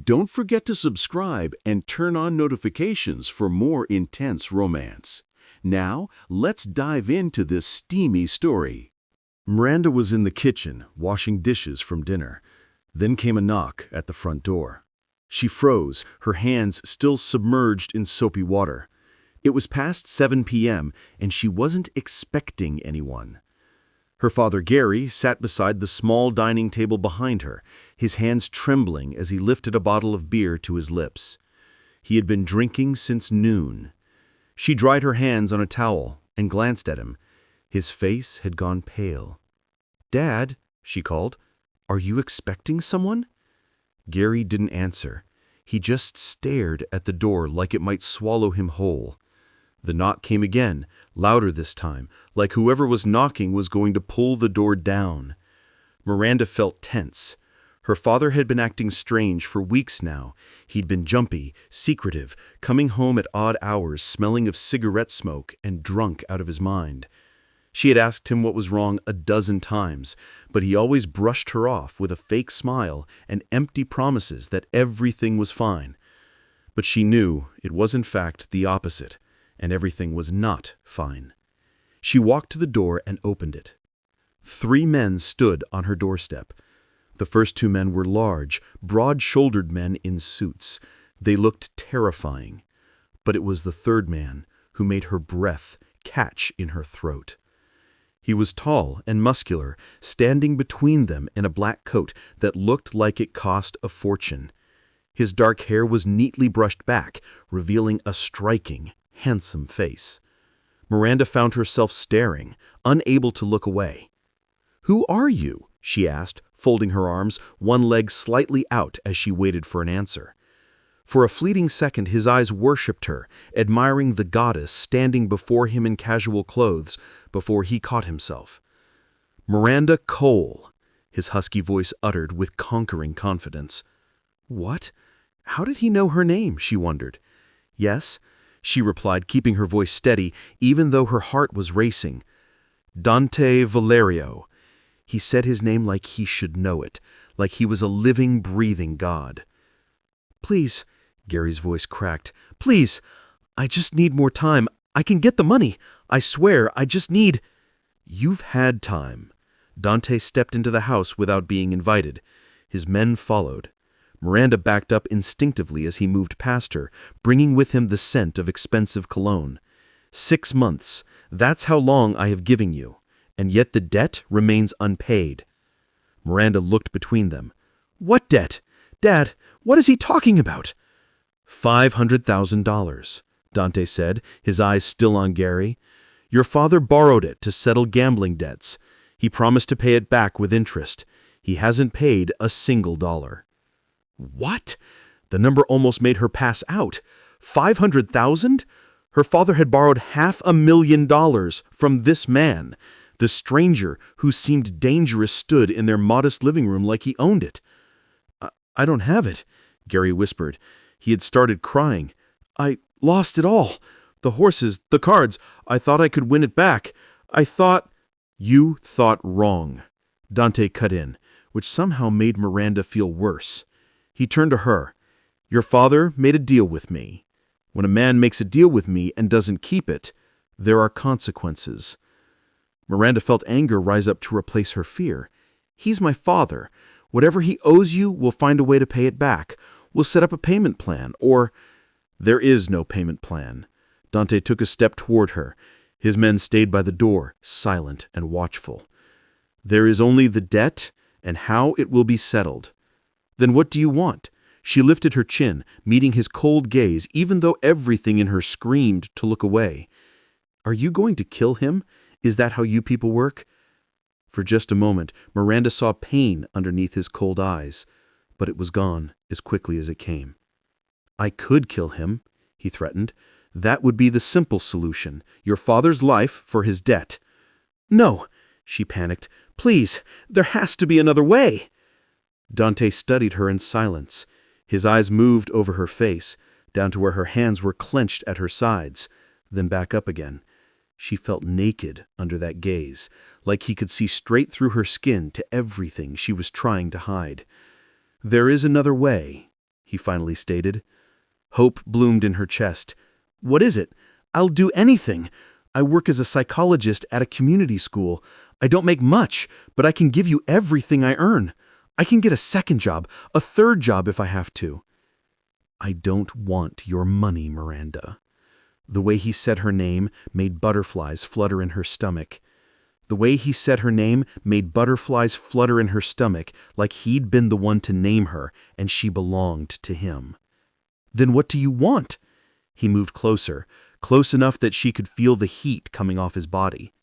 Don't forget to subscribe and turn on notifications for more intense romance. Now, let's dive into this steamy story. Miranda was in the kitchen, washing dishes from dinner. Then came a knock at the front door. She froze, her hands still submerged in soapy water. It was past 7 p.m., and she wasn't expecting anyone. Her father, Gary, sat beside the small dining table behind her, his hands trembling as he lifted a bottle of beer to his lips. He had been drinking since noon. She dried her hands on a towel and glanced at him. His face had gone pale. "Dad," she called, "are you expecting someone?" Gary didn't answer. He just stared at the door like it might swallow him whole. The knock came again, louder this time, like whoever was knocking was going to pull the door down. Miranda felt tense. Her father had been acting strange for weeks now. He'd been jumpy, secretive, coming home at odd hours, smelling of cigarette smoke and drunk out of his mind. She had asked him what was wrong a dozen times, but he always brushed her off with a fake smile and empty promises that everything was fine. But she knew it was in fact the opposite, and everything was not fine. She walked to the door and opened it. 3 men stood on her doorstep. The first 2 men were large, broad-shouldered men in suits. They looked terrifying. But it was the 3rd man who made her breath catch in her throat. He was tall and muscular, standing between them in a black coat that looked like it cost a fortune. His dark hair was neatly brushed back, revealing a striking, handsome face. Miranda found herself staring, unable to look away. "Who are you?" she asked, folding her arms, one leg slightly out as she waited for an answer. For a fleeting second his eyes worshipped her, admiring the goddess standing before him in casual clothes, before he caught himself. "Miranda Cole," his husky voice uttered with conquering confidence. What? How did he know her name, she wondered. "Yes," she replied, keeping her voice steady, even though her heart was racing. "Dante Valerio." He said his name like he should know it, like he was a living, breathing god. "Please," Gary's voice cracked, "please, I just need more time. I can get the money. I swear, I just need—" "You've had time." Dante stepped into the house without being invited. His men followed. Miranda backed up instinctively as he moved past her, bringing with him the scent of expensive cologne. 6 months, that's how long I have given you, and yet the debt remains unpaid. Miranda looked between them. "What debt? Dad, what is he talking about?" $500,000, Dante said, his eyes still on Gary. "Your father borrowed it to settle gambling debts. He promised to pay it back with interest. He hasn't paid a single dollar." What? The number almost made her pass out. 500,000? Her father had borrowed $500,000 from this man. The stranger who seemed dangerous stood in their modest living room like he owned it. I don't have it," Gary whispered. He had started crying. "I lost it all. The horses, the cards. I thought I could win it back. I thought—" "You thought wrong," Dante cut in, which somehow made Miranda feel worse. He turned to her. "Your father made a deal with me. When a man makes a deal with me and doesn't keep it, there are consequences." Miranda felt anger rise up to replace her fear. "He's my father. Whatever he owes you, we'll find a way to pay it back. We'll set up a payment plan, or—" "There is no payment plan." Dante took a step toward her. His men stayed by the door, silent and watchful. "There is only the debt and how it will be settled." "Then what do you want?" She lifted her chin, meeting his cold gaze, even though everything in her screamed to look away. "Are you going to kill him? Is that how you people work?" For just a moment, Miranda saw pain underneath his cold eyes, but it was gone as quickly as it came. "I could kill him," he threatened. "That would be the simple solution, your father's life for his debt." "No," she panicked. "Please, there has to be another way." Dante studied her in silence. His eyes moved over her face, down to where her hands were clenched at her sides, then back up again. She felt naked under that gaze, like he could see straight through her skin to everything she was trying to hide. "There is another way," he finally stated. Hope bloomed in her chest. What is it? I'll do anything. I work as a psychologist at a community school. I don't make much, but I can give you everything I earn. I can get a second job, a third job if I have to. I don't want your money, Miranda. The way he said her name made butterflies flutter in her stomach. Like he'd been the one to name her and she belonged to him. Then what do you want? He moved closer, close enough that she could feel the heat coming off his body.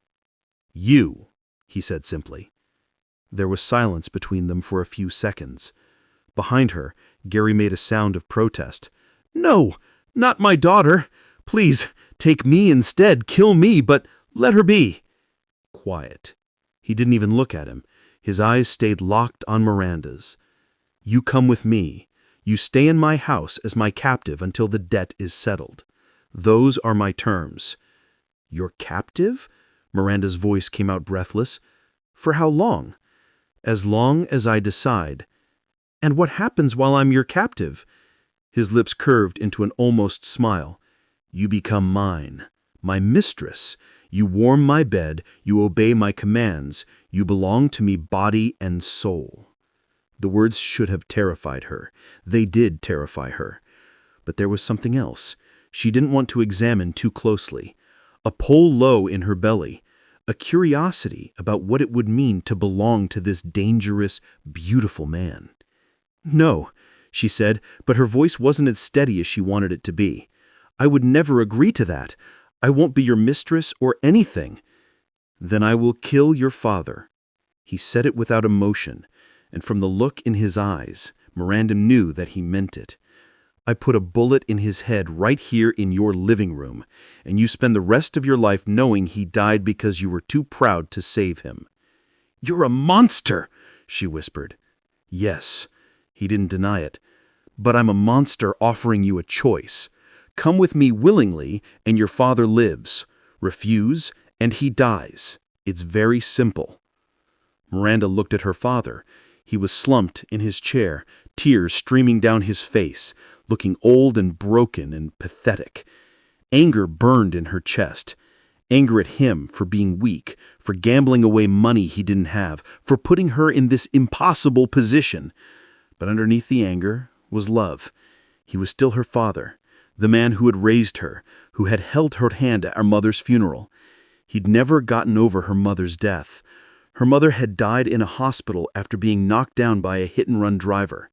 You, he said simply. There was silence between them for a few seconds. Behind her, Gary made a sound of protest. No, not my daughter. Please, take me instead, kill me, but let her be. Quiet. He didn't even look at him. His eyes stayed locked on Miranda's. You come with me. You stay in my house as my captive until the debt is settled. Those are my terms. Your captive? Miranda's voice came out breathless. For how long? As long as I decide. And what happens while I'm your captive? His lips curved into an almost smile. You become mine, my mistress. You warm my bed, you obey my commands, you belong to me body and soul. The words should have terrified her. They did terrify her. But there was something else. She didn't want to examine too closely. A pull low in her belly. A curiosity about what it would mean to belong to this dangerous, beautiful man. No, she said, but her voice wasn't as steady as she wanted it to be. I would never agree to that. I won't be your mistress or anything. Then I will kill your father. He said it without emotion, and from the look in his eyes, Miranda knew that he meant it. I put a bullet in his head right here in your living room, and you spend the rest of your life knowing he died because you were too proud to save him. You're a monster, she whispered. Yes, he didn't deny it, but I'm a monster offering you a choice. Come with me willingly, and your father lives. Refuse, and he dies. It's very simple. Miranda looked at her father. He was slumped in his chair, tears streaming down his face, looking old and broken and pathetic. Anger burned in her chest. Anger at him for being weak, for gambling away money he didn't have, for putting her in this impossible position. But underneath the anger was love. He was still her father, the man who had raised her, who had held her hand at our mother's funeral. He'd never gotten over her mother's death. Her mother had died in a hospital after being knocked down by a hit-and-run driver.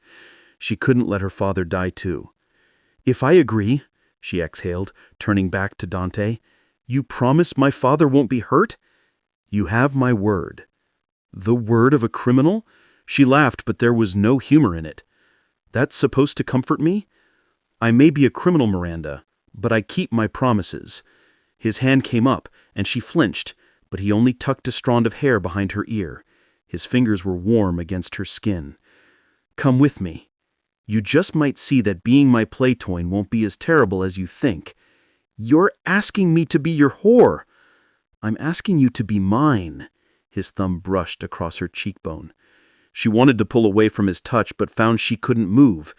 She couldn't let her father die too. If I agree, she exhaled, turning back to Dante, you promise my father won't be hurt? You have my word. The word of a criminal? She laughed, but there was no humor in it. That's supposed to comfort me? I may be a criminal, Miranda, but I keep my promises. His hand came up, and she flinched, but he only tucked a strand of hair behind her ear. His fingers were warm against her skin. Come with me. You just might see that being my play toy won't be as terrible as you think. You're asking me to be your whore. I'm asking you to be mine. His thumb brushed across her cheekbone. She wanted to pull away from his touch, but found she couldn't move.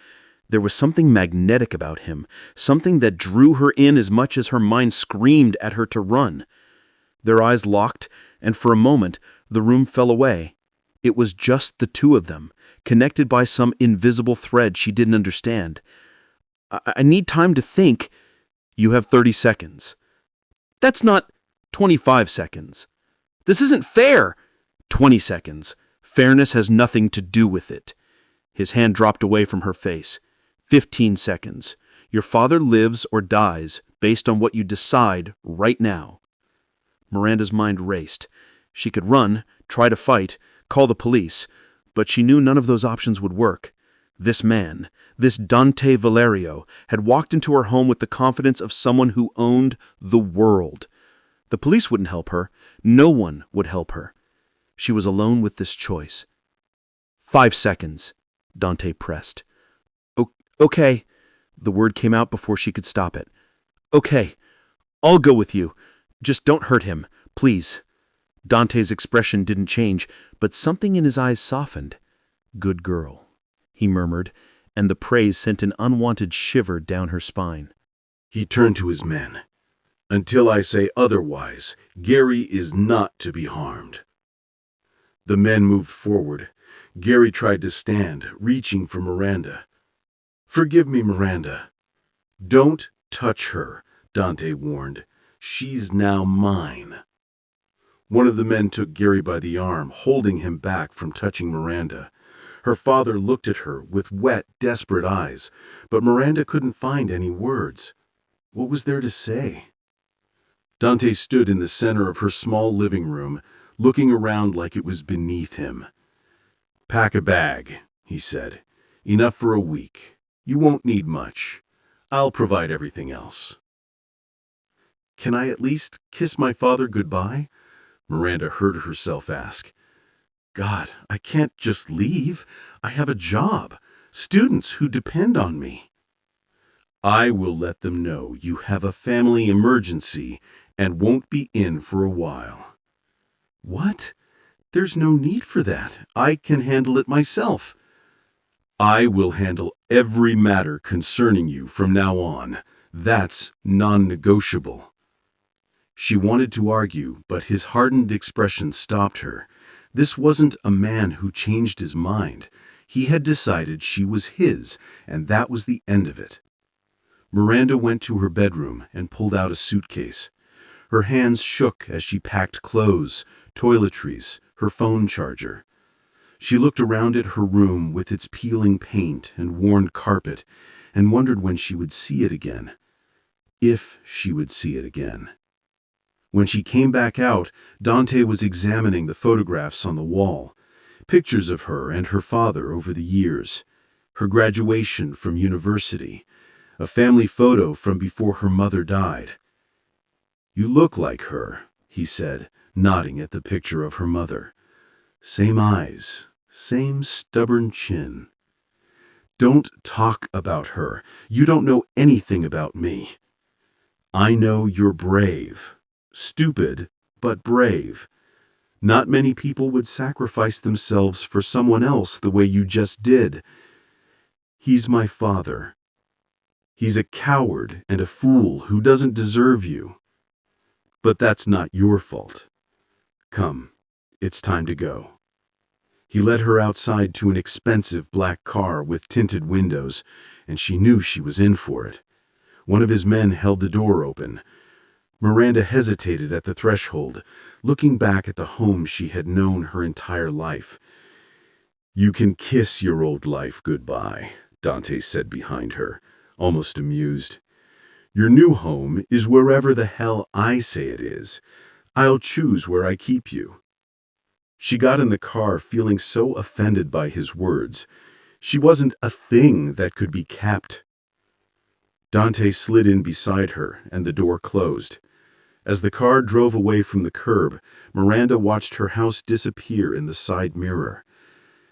There was something magnetic about him, something that drew her in as much as her mind screamed at her to run. Their eyes locked, and for a moment, the room fell away. It was just the two of them, connected by some invisible thread she didn't understand. I need time to think. You have 30 seconds. That's not 25 seconds. This isn't fair. 20 seconds. Fairness has nothing to do with it. His hand dropped away from her face. 15 seconds. Your father lives or dies based on what you decide right now. Miranda's mind raced. She could run, try to fight, call the police, but she knew none of those options would work. This man, this Dante Valerio, had walked into her home with the confidence of someone who owned the world. The police wouldn't help her. No one would help her. She was alone with this choice. 5 seconds, Dante pressed. Okay. The word came out before she could stop it. Okay, I'll go with you. Just don't hurt him, please. Dante's expression didn't change, but something in his eyes softened. Good girl, he murmured, and the praise sent an unwanted shiver down her spine. He turned to his men. "Until I say otherwise, Gary is not to be harmed." The men moved forward. Gary tried to stand, reaching for Miranda. "Forgive me, Miranda." "Don't touch her," Dante warned. "She's now mine." One of the men took Gary by the arm, holding him back from touching Miranda. Her father looked at her with wet, desperate eyes, but Miranda couldn't find any words. What was there to say? Dante stood in the center of her small living room, looking around like it was beneath him. "Pack a bag," he said. "Enough for a week. You won't need much. I'll provide everything else." "Can I at least kiss my father goodbye?" Miranda heard herself ask. "God, I can't just leave. I have a job, students who depend on me." "I will let them know you have a family emergency and won't be in for a while." "What? There's no need for that. I can handle it myself." "I will handle every matter concerning you from now on. That's non-negotiable." She wanted to argue, but his hardened expression stopped her. This wasn't a man who changed his mind. He had decided she was his, and that was the end of it. Miranda went to her bedroom and pulled out a suitcase. Her hands shook as she packed clothes, toiletries, her phone charger. She looked around at her room with its peeling paint and worn carpet and wondered when she would see it again. If she would see it again. When she came back out, Dante was examining the photographs on the wall, pictures of her and her father over the years, her graduation from university, a family photo from before her mother died. "You look like her," he said, nodding at the picture of her mother. "Same eyes, same stubborn chin." "Don't talk about her. You don't know anything about me." "I know you're brave. Stupid, but brave. Not many people would sacrifice themselves for someone else the way you just did." "He's my father. He's a coward and a fool who doesn't deserve you. But that's not your fault. Come, it's time to go." He led her outside to an expensive black car with tinted windows, and she knew she was in for it. One of his men held the door open. Miranda hesitated at the threshold, looking back at the home she had known her entire life. "You can kiss your old life goodbye," Dante said behind her, almost amused. "Your new home is wherever the hell I say it is. I'll choose where I keep you." She got in the car feeling so offended by his words. She wasn't a thing that could be kept. Dante slid in beside her, and the door closed. As the car drove away from the curb, Miranda watched her house disappear in the side mirror.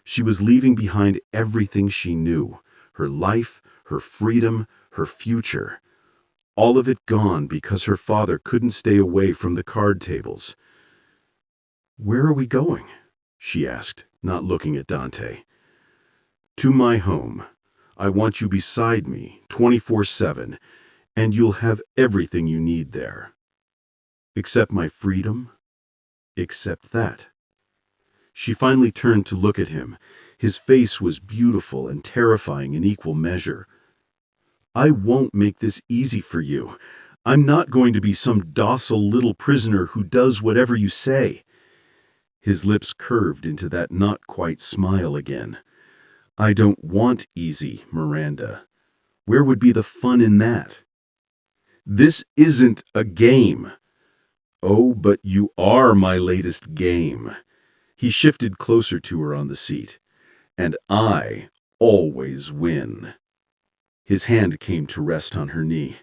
She was leaving behind everything she knew, her life, her freedom, her future. All of it gone because her father couldn't stay away from the card tables. "Where are we going?" she asked, not looking at Dante. "To my home. I want you beside me, 24/7, and you'll have everything you need there. Except my freedom, except that." She finally turned to look at him. His face was beautiful and terrifying in equal measure. "I won't make this easy for you. I'm not going to be some docile little prisoner who does whatever you say." His lips curved into that not-quite smile again. "I don't want easy, Miranda. Where would be the fun in that?" "This isn't a game." "Oh, but you are my latest game." He shifted closer to her on the seat. "And I always win." His hand came to rest on her knee.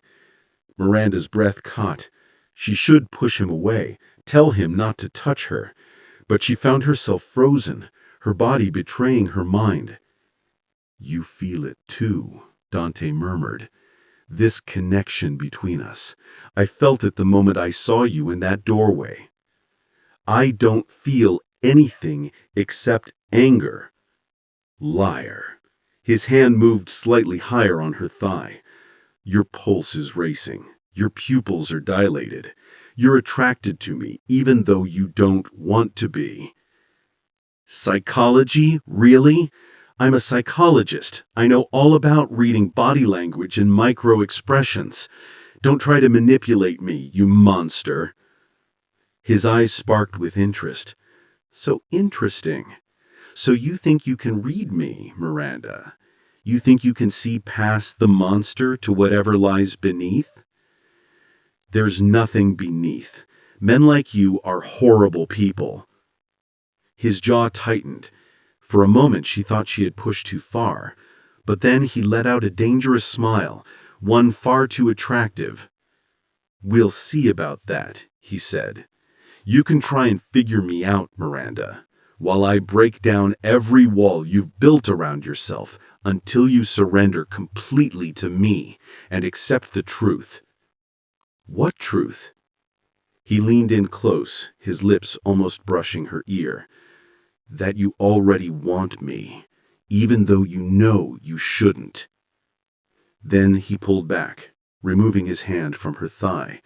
Miranda's breath caught. She should push him away, tell him not to touch her. But she found herself frozen, her body betraying her mind. "You feel it too," Dante murmured. "This connection between us. I felt it the moment I saw you in that doorway." "I don't feel anything except anger." "Liar." His hand moved slightly higher on her thigh. Your pulse is racing. Your pupils are dilated. You're attracted to me, even though you don't want to be. Psychology? Really? I'm a psychologist. I know all about reading body language and micro-expressions. Don't try to manipulate me, you monster. His eyes sparked with interest. So interesting. So you think you can read me, Miranda? You think you can see past the monster to whatever lies beneath? There's nothing beneath. Men like you are horrible people. His jaw tightened. For a moment she thought she had pushed too far, but then he let out a dangerous smile, one far too attractive. We'll see about that, he said. You can try and figure me out, Miranda, while I break down every wall you've built around yourself until you surrender completely to me and accept the truth. What truth? He leaned in close, his lips almost brushing her ear. That you already want me, even though you know you shouldn't. Then he pulled back, removing his hand from her thigh.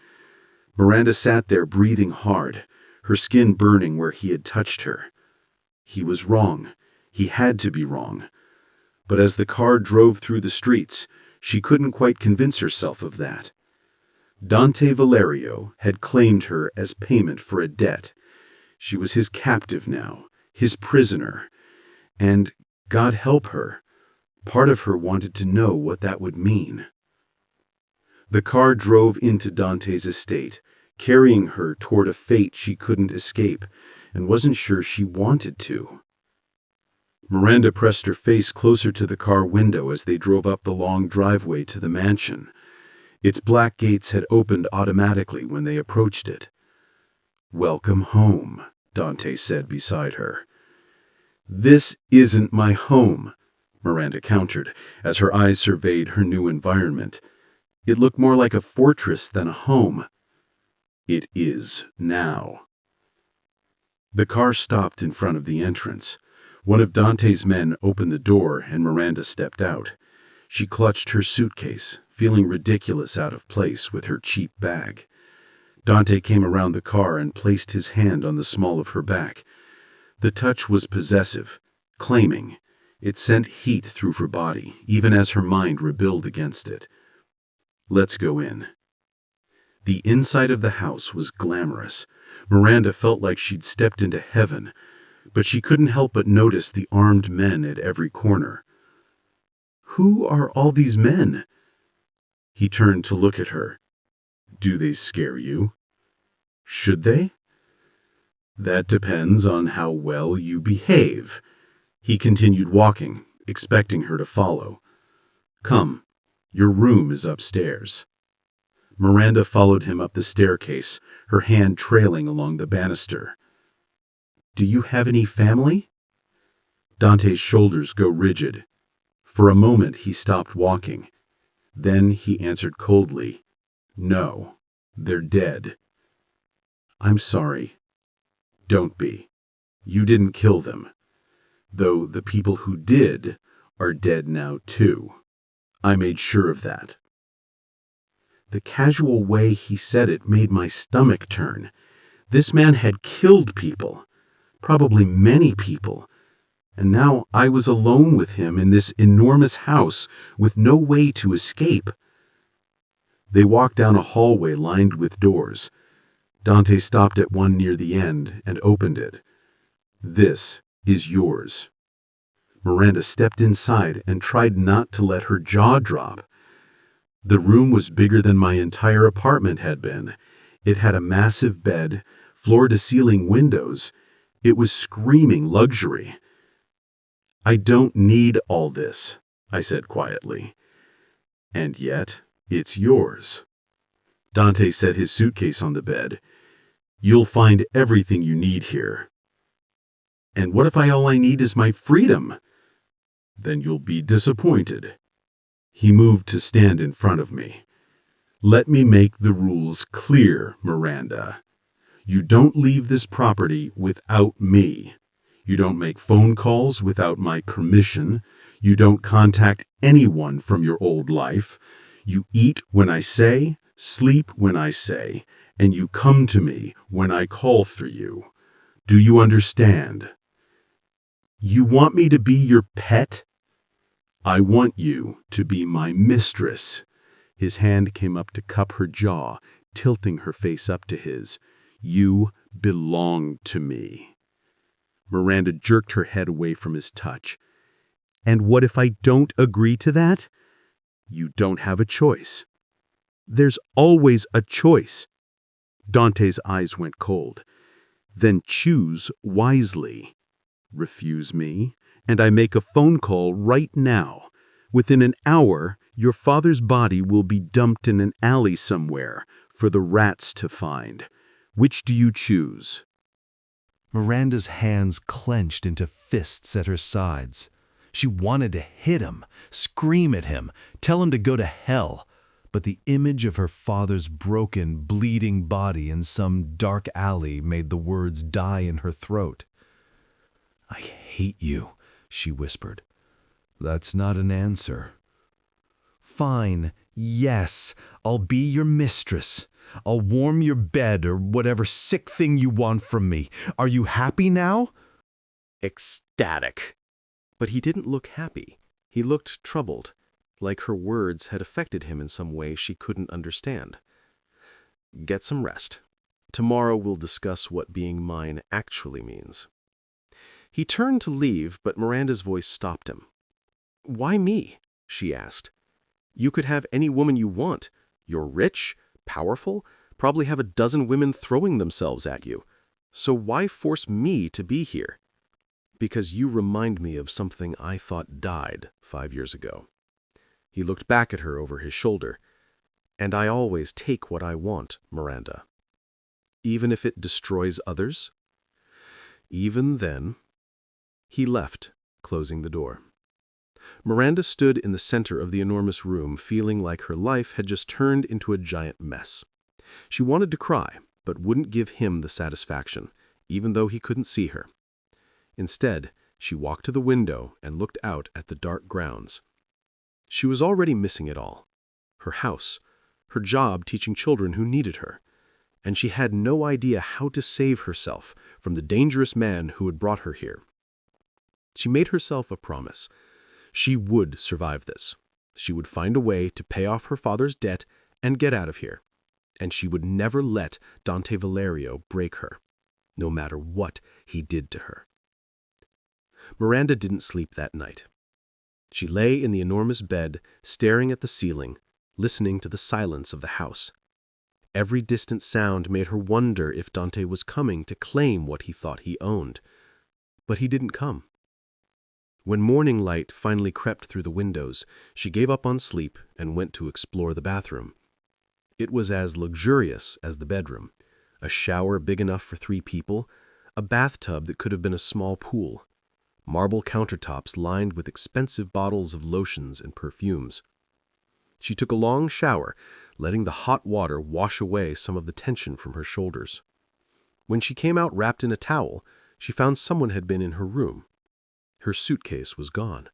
Miranda sat there breathing hard, her skin burning where he had touched her. He was wrong. He had to be wrong. But as the car drove through the streets, she couldn't quite convince herself of that. Dante Valerio had claimed her as payment for a debt. She was his captive now, his prisoner. And, God help her, part of her wanted to know what that would mean. The car drove into Dante's estate, carrying her toward a fate she couldn't escape and wasn't sure she wanted to. Miranda pressed her face closer to the car window as they drove up the long driveway to the mansion. Its black gates had opened automatically when they approached it. "Welcome home," Dante said beside her. "This isn't my home," Miranda countered as her eyes surveyed her new environment. It looked more like a fortress than a home. It is now. The car stopped in front of the entrance. One of Dante's men opened the door and Miranda stepped out. She clutched her suitcase, feeling ridiculous out of place with her cheap bag. Dante came around the car and placed his hand on the small of her back. The touch was possessive, claiming. It sent heat through her body, even as her mind rebelled against it. "Let's go in." The inside of the house was glamorous. Miranda felt like she'd stepped into heaven, but she couldn't help but notice the armed men at every corner. Who are all these men? He turned to look at her. Do they scare you? Should they? That depends on how well you behave. He continued walking, expecting her to follow. Come, your room is upstairs. Miranda followed him up the staircase, her hand trailing along the banister. Do you have any family? Dante's shoulders go rigid. For a moment he stopped walking. Then he answered coldly, No, they're dead. I'm sorry. Don't be. You didn't kill them. Though the people who did are dead now too. I made sure of that. The casual way he said it made my stomach turn. This man had killed people, probably many people, and now I was alone with him in this enormous house with no way to escape. They walked down a hallway lined with doors. Dante stopped at one near the end and opened it. This is yours. Miranda stepped inside and tried not to let her jaw drop. The room was bigger than my entire apartment had been. It had a massive bed, floor-to-ceiling windows. It was screaming luxury. I don't need all this, I said quietly. And yet, it's yours. Dante set his suitcase on the bed. You'll find everything you need here. And what if all I need is my freedom? Then you'll be disappointed. He moved to stand in front of me. Let me make the rules clear, Miranda. You don't leave this property without me. You don't make phone calls without my permission. You don't contact anyone from your old life. You eat when I say, sleep when I say, and you come to me when I call for you. Do you understand? You want me to be your pet? I want you to be my mistress." His hand came up to cup her jaw, tilting her face up to his. "You belong to me." Miranda jerked her head away from his touch. "And what if I don't agree to that?" "You don't have a choice." "There's always a choice." Dante's eyes went cold. "Then choose wisely. Refuse me, and I make a phone call right now. Within an hour, your father's body will be dumped in an alley somewhere for the rats to find. Which do you choose?" Miranda's hands clenched into fists at her sides. She wanted to hit him, scream at him, tell him to go to hell. But the image of her father's broken, bleeding body in some dark alley made the words die in her throat. "I hate you," she whispered. "That's not an answer." "Fine, yes, I'll be your mistress. I'll warm your bed or whatever sick thing you want from me. Are you happy now?" Ecstatic. But he didn't look happy. He looked troubled, like her words had affected him in some way she couldn't understand. "Get some rest. Tomorrow we'll discuss what being mine actually means." He turned to leave, but Miranda's voice stopped him. "Why me?" she asked. "You could have any woman you want. You're rich, powerful, probably have a dozen women throwing themselves at you. So why force me to be here?" "Because you remind me of something I thought died 5 years ago." He looked back at her over his shoulder. "And I always take what I want, Miranda. Even if it destroys others?" "Even then." He left, closing the door. Miranda stood in the center of the enormous room, feeling like her life had just turned into a giant mess. She wanted to cry, but wouldn't give him the satisfaction, even though he couldn't see her. Instead, she walked to the window and looked out at the dark grounds. She was already missing it all. Her house, her job teaching children who needed her. And she had no idea how to save herself from the dangerous man who had brought her here. She made herself a promise. She would survive this. She would find a way to pay off her father's debt and get out of here. And she would never let Dante Valerio break her, no matter what he did to her. Miranda didn't sleep that night. She lay in the enormous bed, staring at the ceiling, listening to the silence of the house. Every distant sound made her wonder if Dante was coming to claim what he thought he owned. But he didn't come. When morning light finally crept through the windows, she gave up on sleep and went to explore the bathroom. It was as luxurious as the bedroom. A shower big enough for 3 people, a bathtub that could have been a small pool, marble countertops lined with expensive bottles of lotions and perfumes. She took a long shower, letting the hot water wash away some of the tension from her shoulders. When she came out wrapped in a towel, she found someone had been in her room. Her suitcase was gone.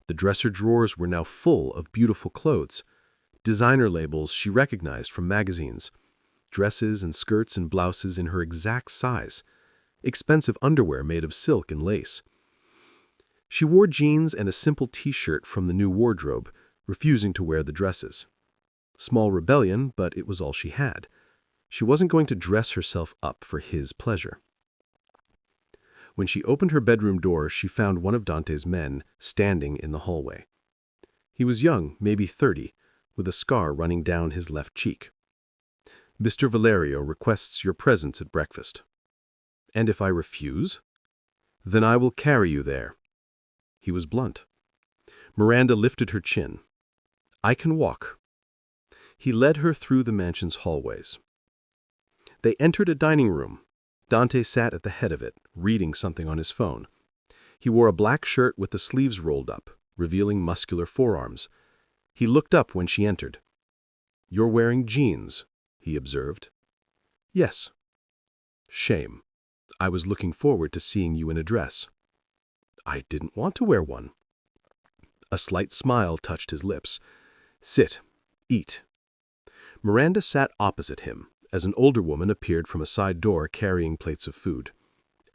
The dresser drawers were now full of beautiful clothes. Designer labels she recognized from magazines. Dresses and skirts and blouses in her exact size. Expensive underwear made of silk and lace. She wore jeans and a simple t-shirt from the new wardrobe, refusing to wear the dresses. Small rebellion, but it was all she had. She wasn't going to dress herself up for his pleasure. When she opened her bedroom door, she found one of Dante's men standing in the hallway. He was young, maybe 30, with a scar running down his left cheek. "Mr. Valerio requests your presence at breakfast." "And if I refuse?" "Then I will carry you there." He was blunt. Miranda lifted her chin. "I can walk." He led her through the mansion's hallways. They entered a dining room. Dante sat at the head of it, reading something on his phone. He wore a black shirt with the sleeves rolled up, revealing muscular forearms. He looked up when she entered. "You're wearing jeans," he observed. "Yes." "Shame. I was looking forward to seeing you in a dress." "I didn't want to wear one." A slight smile touched his lips. "Sit. Eat." Miranda sat opposite him as an older woman appeared from a side door carrying plates of food.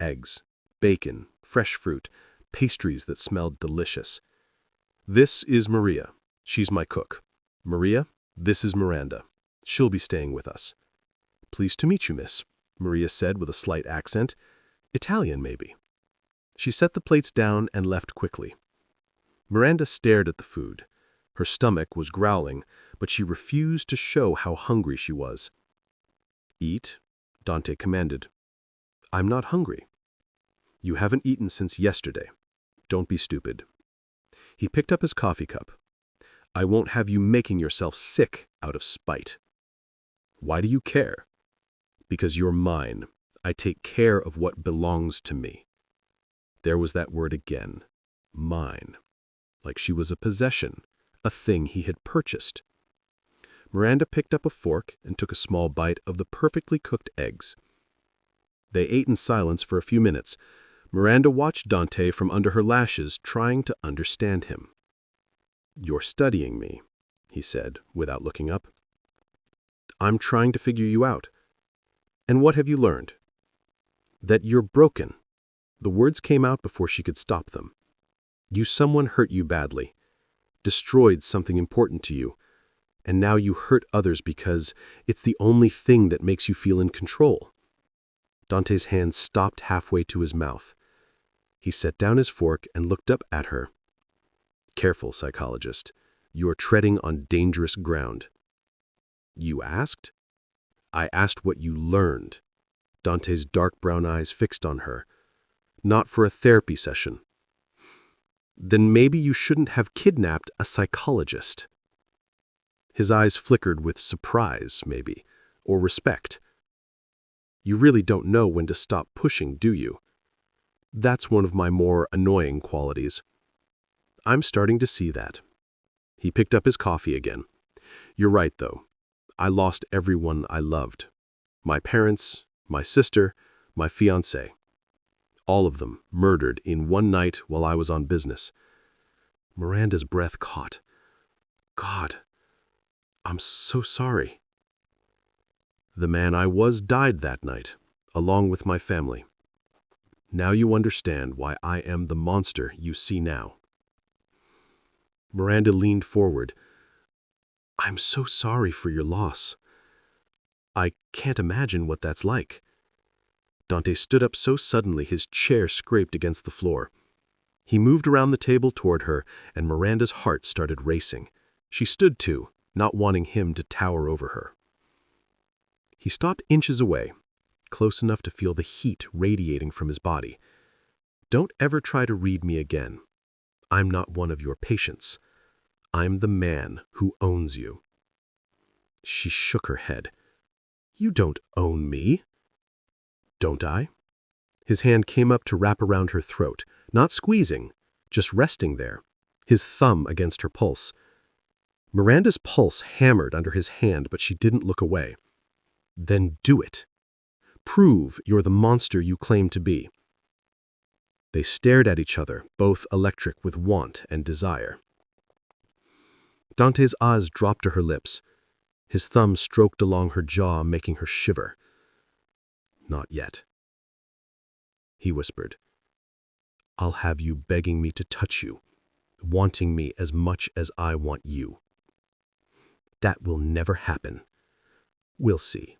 Eggs, bacon, fresh fruit, pastries that smelled delicious. "This is Maria. She's my cook. Maria, this is Miranda. She'll be staying with us." "Pleased to meet you, miss," Maria said with a slight accent. "Italian, maybe." She set the plates down and left quickly. Miranda stared at the food. Her stomach was growling, but she refused to show how hungry she was. "Eat," Dante commanded. "I'm not hungry." "You haven't eaten since yesterday. Don't be stupid." He picked up his coffee cup. "I won't have you making yourself sick out of spite." "Why do you care?" "Because you're mine. I take care of what belongs to me." There was that word again. Mine. Like she was a possession, a thing he had purchased. Miranda picked up a fork and took a small bite of the perfectly cooked eggs. They ate in silence for a few minutes. Miranda watched Dante from under her lashes, trying to understand him. "You're studying me," he said, without looking up. "I'm trying to figure you out." "And what have you learned?" "That you're broken." The words came out before she could stop them. Someone hurt you badly, destroyed something important to you, and now you hurt others because it's the only thing that makes you feel in control. Dante's hand stopped halfway to his mouth. He set down his fork and looked up at her. "Careful, psychologist. You're treading on dangerous ground." "You asked?" "I asked what you learned." Dante's dark brown eyes fixed on her. "Not for a therapy session." "Then maybe you shouldn't have kidnapped a psychologist." His eyes flickered with surprise, maybe, or respect. "You really don't know when to stop pushing, do you?" "That's one of my more annoying qualities." "I'm starting to see that." He picked up his coffee again. "You're right, though. I lost everyone I loved. My parents, my sister, my fiancé. All of them murdered in one night while I was on business." Miranda's breath caught. "God, I'm so sorry." "The man I was died that night, along with my family. Now you understand why I am the monster you see now." Miranda leaned forward. "I'm so sorry for your loss. I can't imagine what that's like." Dante stood up so suddenly his chair scraped against the floor. He moved around the table toward her, and Miranda's heart started racing. She stood too, not wanting him to tower over her. He stopped inches away, close enough to feel the heat radiating from his body. "Don't ever try to read me again. I'm not one of your patients. I'm the man who owns you." She shook her head. "You don't own me." "Don't I?" His hand came up to wrap around her throat, not squeezing, just resting there, his thumb against her pulse. Miranda's pulse hammered under his hand, but she didn't look away. "Then do it. Prove you're the monster you claim to be." They stared at each other, both electric with want and desire. Dante's eyes dropped to her lips. His thumb stroked along her jaw, making her shiver. "Not yet," he whispered. "I'll have you begging me to touch you, wanting me as much as I want you. That will never happen. We'll see."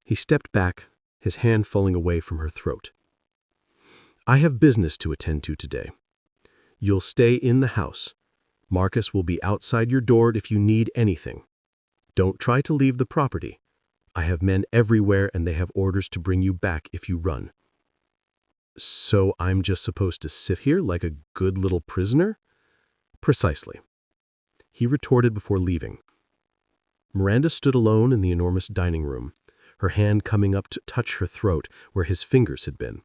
He stepped back, his hand falling away from her throat. "I have business to attend to today. You'll stay in the house. Marcus will be outside your door if you need anything. Don't try to leave the property. I have men everywhere and they have orders to bring you back if you run." "So I'm just supposed to sit here like a good little prisoner?" "Precisely," he retorted before leaving. Miranda stood alone in the enormous dining room, her hand coming up to touch her throat where his fingers had been.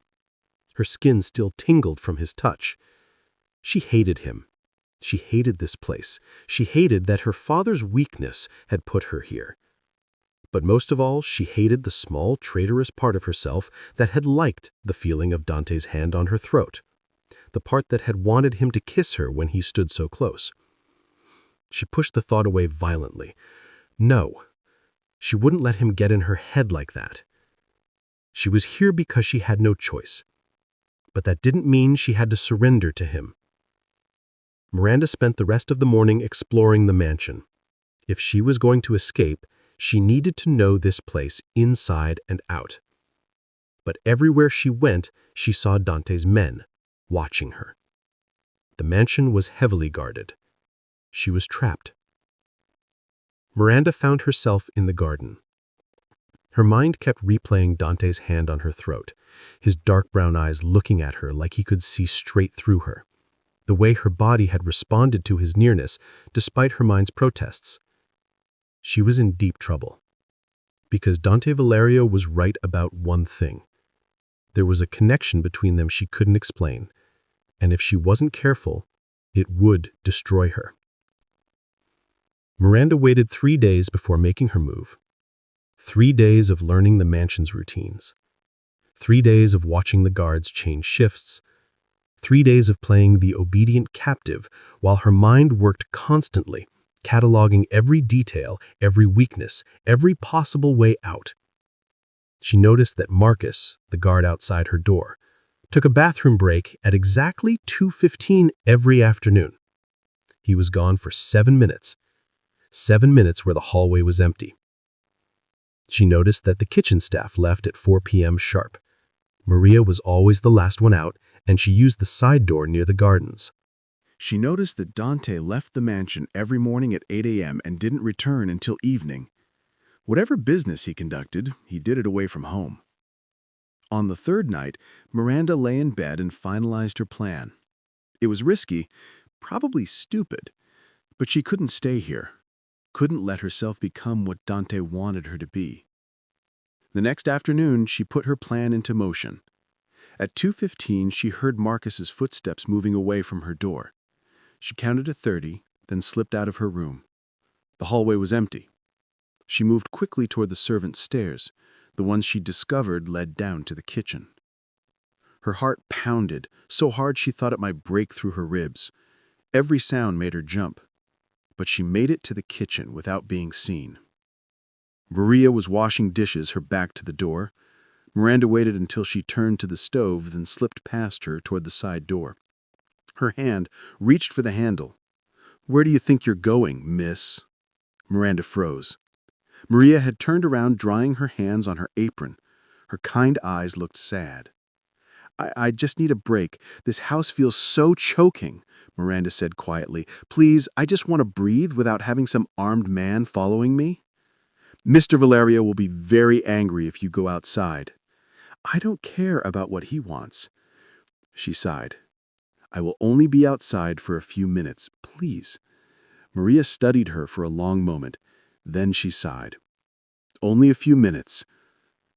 Her skin still tingled from his touch. She hated him. She hated this place. She hated that her father's weakness had put her here. But most of all, she hated the small, traitorous part of herself that had liked the feeling of Dante's hand on her throat. the part that had wanted him to kiss her when he stood so close. She pushed the thought away violently. No, she wouldn't let him get in her head like that. She was here because she had no choice. But that didn't mean she had to surrender to him. Miranda spent the rest of the morning exploring the mansion. If she was going to escape, she needed to know this place inside and out. But everywhere she went, she saw Dante's men, watching her. The mansion was heavily guarded. She was trapped. Miranda found herself in the garden. Her mind kept replaying Dante's hand on her throat, his dark brown eyes looking at her like he could see straight through her, the way her body had responded to his nearness despite her mind's protests. She was in deep trouble, because Dante Valerio was right about one thing. There was a connection between them she couldn't explain, and if she wasn't careful, it would destroy her. Miranda waited 3 days before making her move. 3 days of learning the mansion's routines. 3 days of watching the guards change shifts. 3 days of playing the obedient captive while her mind worked constantly, cataloging every detail, every weakness, every possible way out. She noticed that Marcus, the guard outside her door, took a bathroom break at exactly 2:15 every afternoon. He was gone for 7 minutes. 7 minutes where the hallway was empty. She noticed that the kitchen staff left at 4 p.m. sharp. Maria was always the last one out, and she used the side door near the gardens. She noticed that Dante left the mansion every morning at 8 a.m. and didn't return until evening. Whatever business he conducted, he did it away from home. On the third night, Miranda lay in bed and finalized her plan. It was risky, probably stupid, but she couldn't stay here. Couldn't let herself become what Dante wanted her to be. The next afternoon, she put her plan into motion. At 2:15, she heard Marcus's footsteps moving away from her door. She counted to 30, then slipped out of her room. The hallway was empty. She moved quickly toward the servants' stairs. The ones she discovered led down to the kitchen. Her heart pounded, so hard she thought it might break through her ribs. Every sound made her jump. But she made it to the kitchen without being seen. Maria was washing dishes, her back to the door. Miranda waited until she turned to the stove, then slipped past her toward the side door. Her hand reached for the handle. "Where do you think you're going, miss?" Miranda froze. Maria had turned around, drying her hands on her apron. Her kind eyes looked sad. I just need a break. This house feels so choking," Miranda said quietly. "Please, I just want to breathe without having some armed man following me." "Mr. Valerio will be very angry if you go outside." "I don't care about what he wants." She sighed. "I will only be outside for a few minutes, please." Maria studied her for a long moment. Then she sighed. "Only a few minutes."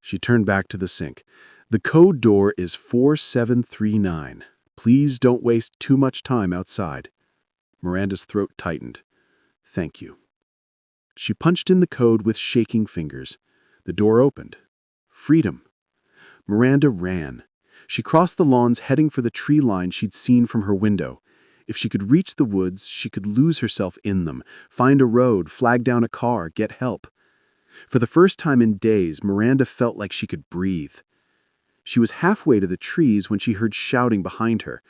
She turned back to the sink. "The code door is 4739. Please don't waste too much time outside." Miranda's throat tightened. "Thank you." She punched in the code with shaking fingers. The door opened. Freedom. Miranda ran. She crossed the lawns, heading for the tree line she'd seen from her window. If she could reach the woods, she could lose herself in them, find a road, flag down a car, get help. For the first time in days, Miranda felt like she could breathe. She was halfway to the trees when she heard shouting behind her.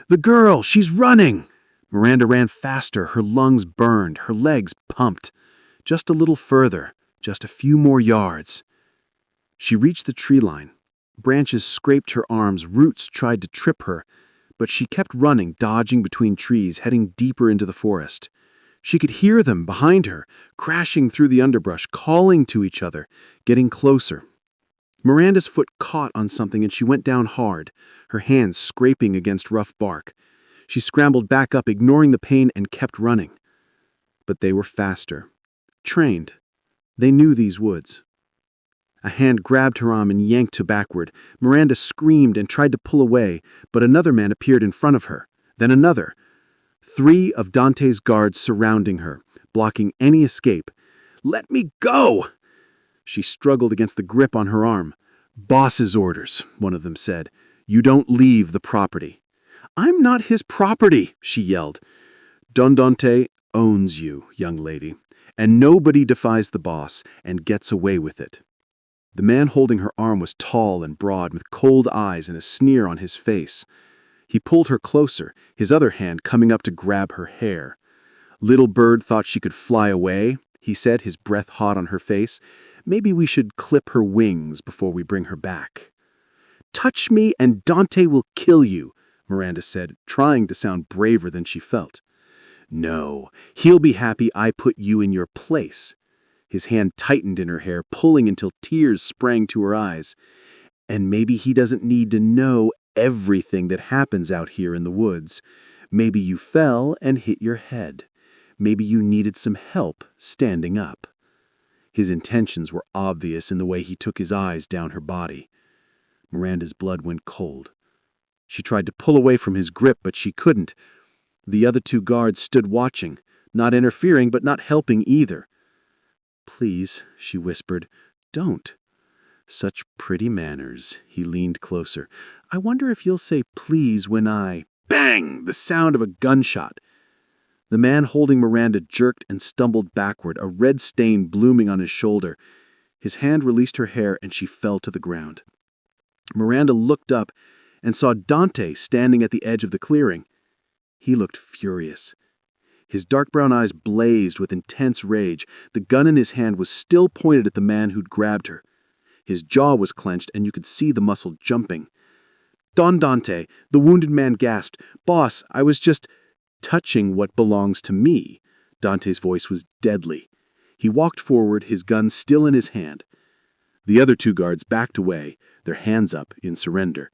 "The girl! She's running!" Miranda ran faster, her lungs burned, her legs pumped. Just a little further, just a few more yards. She reached the tree line. Branches scraped her arms, roots tried to trip her, but she kept running, dodging between trees, heading deeper into the forest. She could hear them behind her, crashing through the underbrush, calling to each other, getting closer. Miranda's foot caught on something and she went down hard, her hands scraping against rough bark. She scrambled back up, ignoring the pain, and kept running. But they were faster. Trained. They knew these woods. A hand grabbed her arm and yanked her backward. Miranda screamed and tried to pull away, but another man appeared in front of her. Then another. 3 of Dante's guards surrounding her, blocking any escape. "Let me go!" She struggled against the grip on her arm. "Boss's orders," one of them said. "You don't leave the property." I'm not his property, she yelled. Don Dante owns you, young lady, and nobody defies the boss and gets away with it. The man holding her arm was tall and broad, with cold eyes and a sneer on his face. He pulled her closer, his other hand coming up to grab her hair. Little bird thought she could fly away, he said, his breath hot on her face. Maybe we should clip her wings before we bring her back. Touch me and Dante will kill you, Miranda said, trying to sound braver than she felt. No, he'll be happy I put you in your place. His hand tightened in her hair, pulling until tears sprang to her eyes. And maybe he doesn't need to know everything that happens out here in the woods. Maybe you fell and hit your head. Maybe you needed some help standing up. His intentions were obvious in the way he took his eyes down her body. Miranda's blood went cold. She tried to pull away from his grip, but she couldn't. The other two guards stood watching, not interfering but not helping either. Please, she whispered, don't. Such pretty manners. He leaned closer. I wonder if you'll say please when I... Bang! The sound of a gunshot. The man holding Miranda jerked and stumbled backward, a red stain blooming on his shoulder. His hand released her hair and she fell to the ground. Miranda looked up and saw Dante standing at the edge of the clearing. He looked furious. His dark brown eyes blazed with intense rage. The gun in his hand was still pointed at the man who'd grabbed her. His jaw was clenched and you could see the muscle jumping. Don Dante, the wounded man gasped. Boss, I was just touching what belongs to me. Dante's voice was deadly. He walked forward, his gun still in his hand. The other two guards backed away, their hands up in surrender.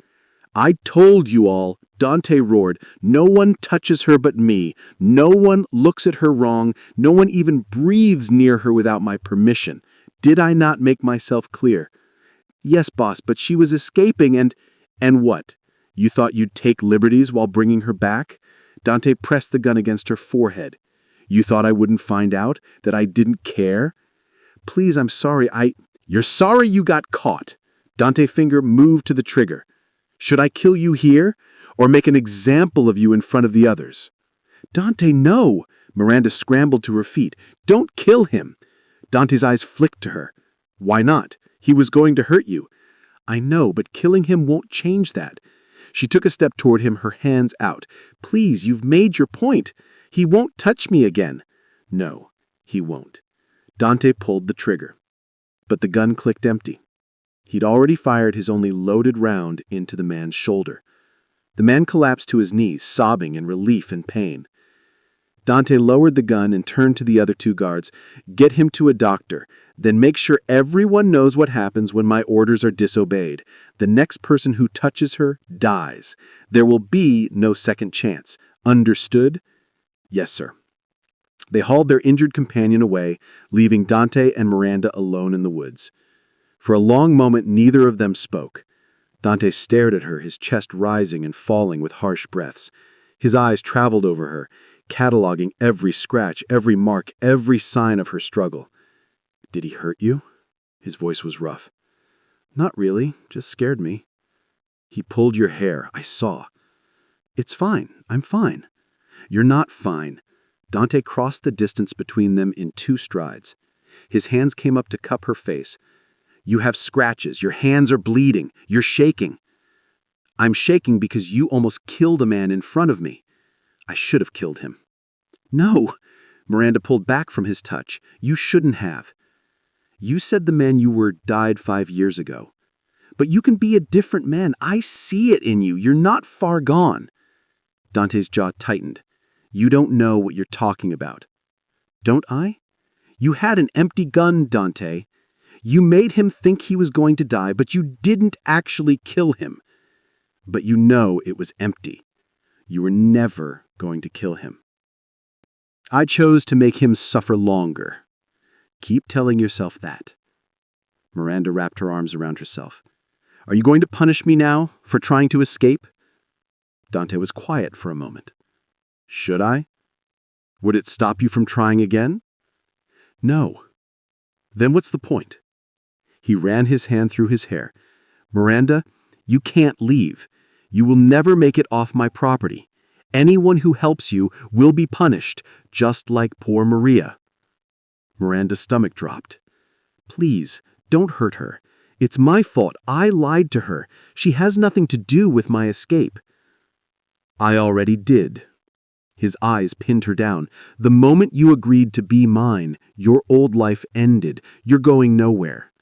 I told you all, Dante roared. No one touches her but me. No one looks at her wrong. No one even breathes near her without my permission. Did I not make myself clear? Yes, boss, but she was escaping and what? You thought you'd take liberties while bringing her back? Dante pressed the gun against her forehead. You thought I wouldn't find out? That I didn't care? Please, I'm sorry, You're sorry you got caught. Dante's finger moved to the trigger. Should I kill you here, or make an example of you in front of the others? Dante, no! Miranda scrambled to her feet. Don't kill him! Dante's eyes flicked to her. Why not? He was going to hurt you. I know, but killing him won't change that. She took a step toward him, her hands out. Please, you've made your point. He won't touch me again. No, he won't. Dante pulled the trigger. But the gun clicked empty. He'd already fired his only loaded round into the man's shoulder. The man collapsed to his knees, sobbing in relief and pain. Dante lowered the gun and turned to the other two guards. Get him to a doctor. Then make sure everyone knows what happens when my orders are disobeyed. The next person who touches her dies. There will be no second chance. Understood? Yes, sir. They hauled their injured companion away, leaving Dante and Miranda alone in the woods. For a long moment, neither of them spoke. Dante stared at her, his chest rising and falling with harsh breaths. His eyes traveled over her, cataloging every scratch, every mark, every sign of her struggle. Did he hurt you? His voice was rough. Not really, just scared me. He pulled your hair, I saw. It's fine, I'm fine. You're not fine. Dante crossed the distance between them in 2 strides. His hands came up to cup her face. You have scratches, your hands are bleeding, you're shaking. I'm shaking because you almost killed a man in front of me. I should have killed him. No, Miranda pulled back from his touch. You shouldn't have. You said the man you were died 5 years ago. But you can be a different man. I see it in you. You're not far gone. Dante's jaw tightened. You don't know what you're talking about. Don't I? You had an empty gun, Dante. You made him think he was going to die, but you didn't actually kill him. But you know it was empty. You were never going to kill him. I chose to make him suffer longer. Keep telling yourself that. Miranda wrapped her arms around herself. Are you going to punish me now for trying to escape? Dante was quiet for a moment. Should I? Would it stop you from trying again? No. Then what's the point? He ran his hand through his hair. Miranda, you can't leave. You will never make it off my property. Anyone who helps you will be punished, just like poor Maria." Miranda's stomach dropped. "Please, don't hurt her. It's my fault. I lied to her. She has nothing to do with my escape." "I already did." His eyes pinned her down. "The moment you agreed to be mine, your old life ended. You're going nowhere."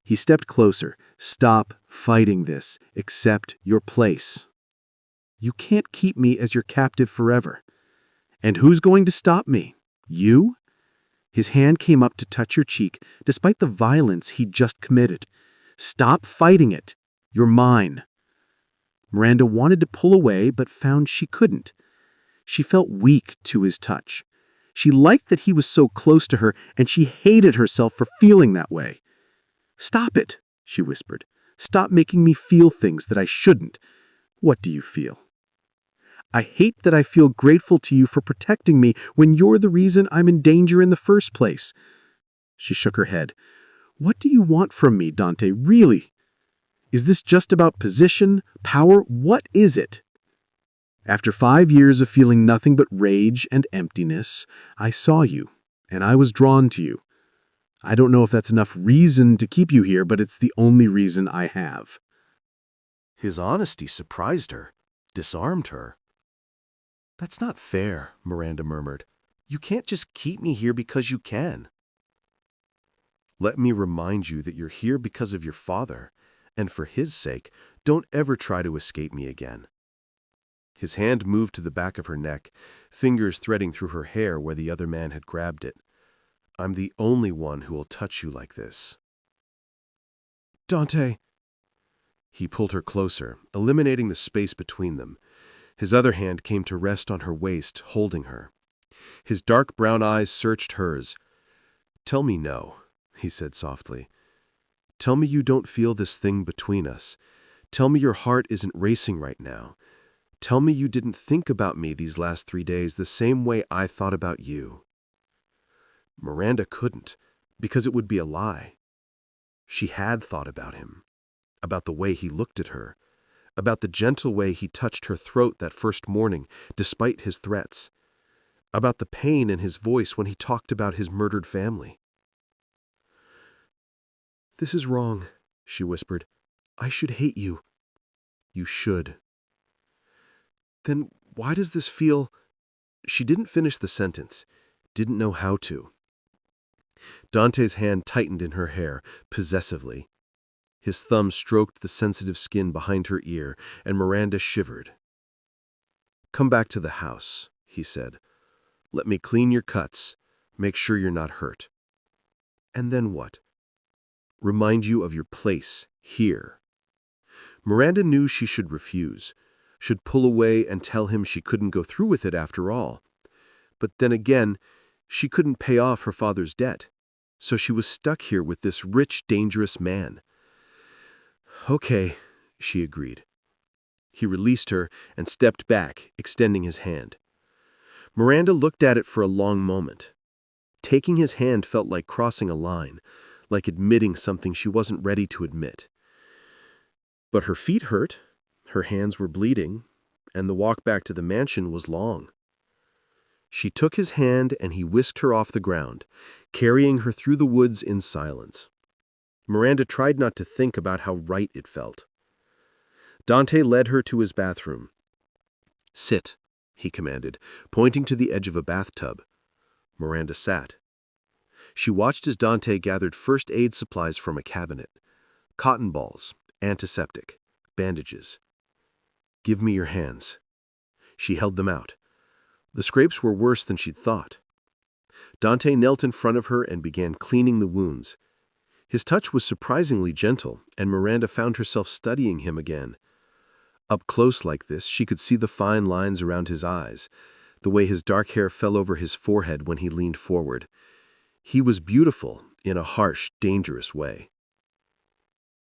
He stepped closer. "Stop fighting this. Accept your place. You can't keep me as your captive forever." "And who's going to stop me? You?" His hand came up to touch her cheek, despite the violence he'd just committed. "Stop fighting it. You're mine." Miranda wanted to pull away, but found she couldn't. She felt weak to his touch. She liked that he was so close to her, and she hated herself for feeling that way. "Stop it," she whispered. "Stop making me feel things that I shouldn't." "What do you feel?" "I hate that I feel grateful to you for protecting me when you're the reason I'm in danger in the first place." She shook her head. "What do you want from me, Dante, really? Is this just about position, power? What is it?" "After 5 years of feeling nothing but rage and emptiness, I saw you, and I was drawn to you. I don't know if that's enough reason to keep you here, but it's the only reason I have." His honesty surprised her, disarmed her. "That's not fair," Miranda murmured. "You can't just keep me here because you can." "Let me remind you that you're here because of your father, and for his sake, don't ever try to escape me again." His hand moved to the back of her neck, fingers threading through her hair where the other man had grabbed it. "I'm the only one who will touch you like this." "Dante!" He pulled her closer, eliminating the space between them. His other hand came to rest on her waist, holding her. His dark brown eyes searched hers. "Tell me no," he said softly. "Tell me you don't feel this thing between us. Tell me your heart isn't racing right now. Tell me you didn't think about me these last 3 days the same way I thought about you." Miranda couldn't, because it would be a lie. She had thought about him, about the way he looked at her, about the gentle way he touched her throat that first morning, despite his threats, about the pain in his voice when he talked about his murdered family. "This is wrong," she whispered. "I should hate you." "You should." "Then why does this feel—" She didn't finish the sentence, didn't know how to. Dante's hand tightened in her hair, possessively. His thumb stroked the sensitive skin behind her ear, and Miranda shivered. "Come back to the house," he said. "Let me clean your cuts, make sure you're not hurt." "And then what?" "Remind you of your place here." Miranda knew she should refuse, should pull away and tell him she couldn't go through with it after all. But then again, she couldn't pay off her father's debt, so she was stuck here with this rich, dangerous man. "Okay," she agreed. He released her and stepped back, extending his hand. Miranda looked at it for a long moment. Taking his hand felt like crossing a line, like admitting something she wasn't ready to admit. But her feet hurt, her hands were bleeding, and the walk back to the mansion was long. She took his hand and he whisked her off the ground, carrying her through the woods in silence. Miranda tried not to think about how right it felt. Dante led her to his bathroom. "Sit," he commanded, pointing to the edge of a bathtub. Miranda sat. She watched as Dante gathered first aid supplies from a cabinet. Cotton balls, antiseptic, bandages. "Give me your hands." She held them out. The scrapes were worse than she'd thought. Dante knelt in front of her and began cleaning the wounds. His touch was surprisingly gentle, and Miranda found herself studying him again. Up close like this, she could see the fine lines around his eyes, the way his dark hair fell over his forehead when he leaned forward. He was beautiful in a harsh, dangerous way.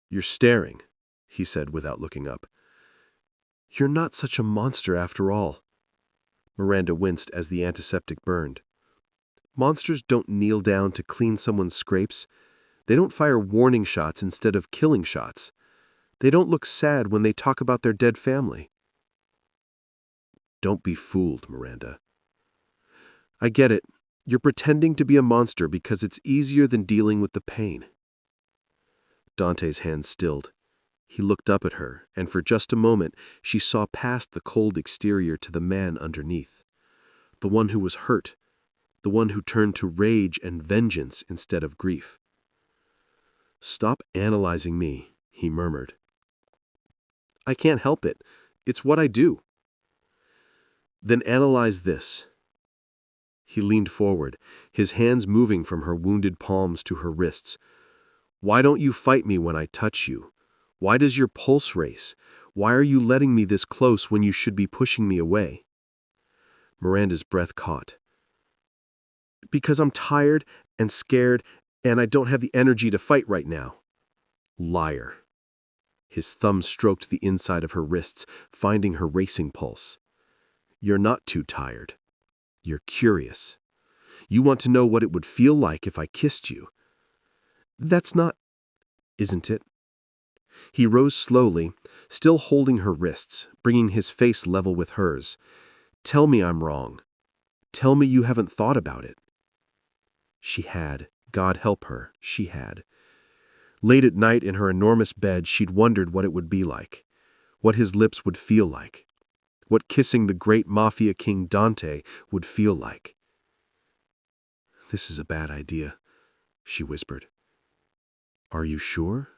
"You're staring," he said without looking up. "You're not such a monster after all." Miranda winced as the antiseptic burned. "Monsters don't kneel down to clean someone's scrapes. They don't fire warning shots instead of killing shots. They don't look sad when they talk about their dead family." "Don't be fooled, Miranda." "I get it. You're pretending to be a monster because it's easier than dealing with the pain." Dante's hands stilled. He looked up at her, and for just a moment she saw past the cold exterior to the man underneath. The one who was hurt. The one who turned to rage and vengeance instead of grief. "Stop analyzing me," he murmured. "I can't help it. It's what I do." "Then analyze this." He leaned forward, his hands moving from her wounded palms to her wrists. "Why don't you fight me when I touch you? Why does your pulse race? Why are you letting me this close when you should be pushing me away?" Miranda's breath caught. "Because I'm tired and scared, and I don't have the energy to fight right now." Liar. His thumb stroked the inside of her wrists, finding her racing pulse. "You're not too tired. You're curious. You want to know what it would feel like if I kissed you. That's not, isn't it?" He rose slowly, still holding her wrists, bringing his face level with hers. "Tell me I'm wrong. Tell me you haven't thought about it." She had. God help her, she had. Late at night in her enormous bed, she'd wondered what it would be like, what his lips would feel like, what kissing the great Mafia King Dante would feel like. "This is a bad idea," she whispered. "Are you sure?"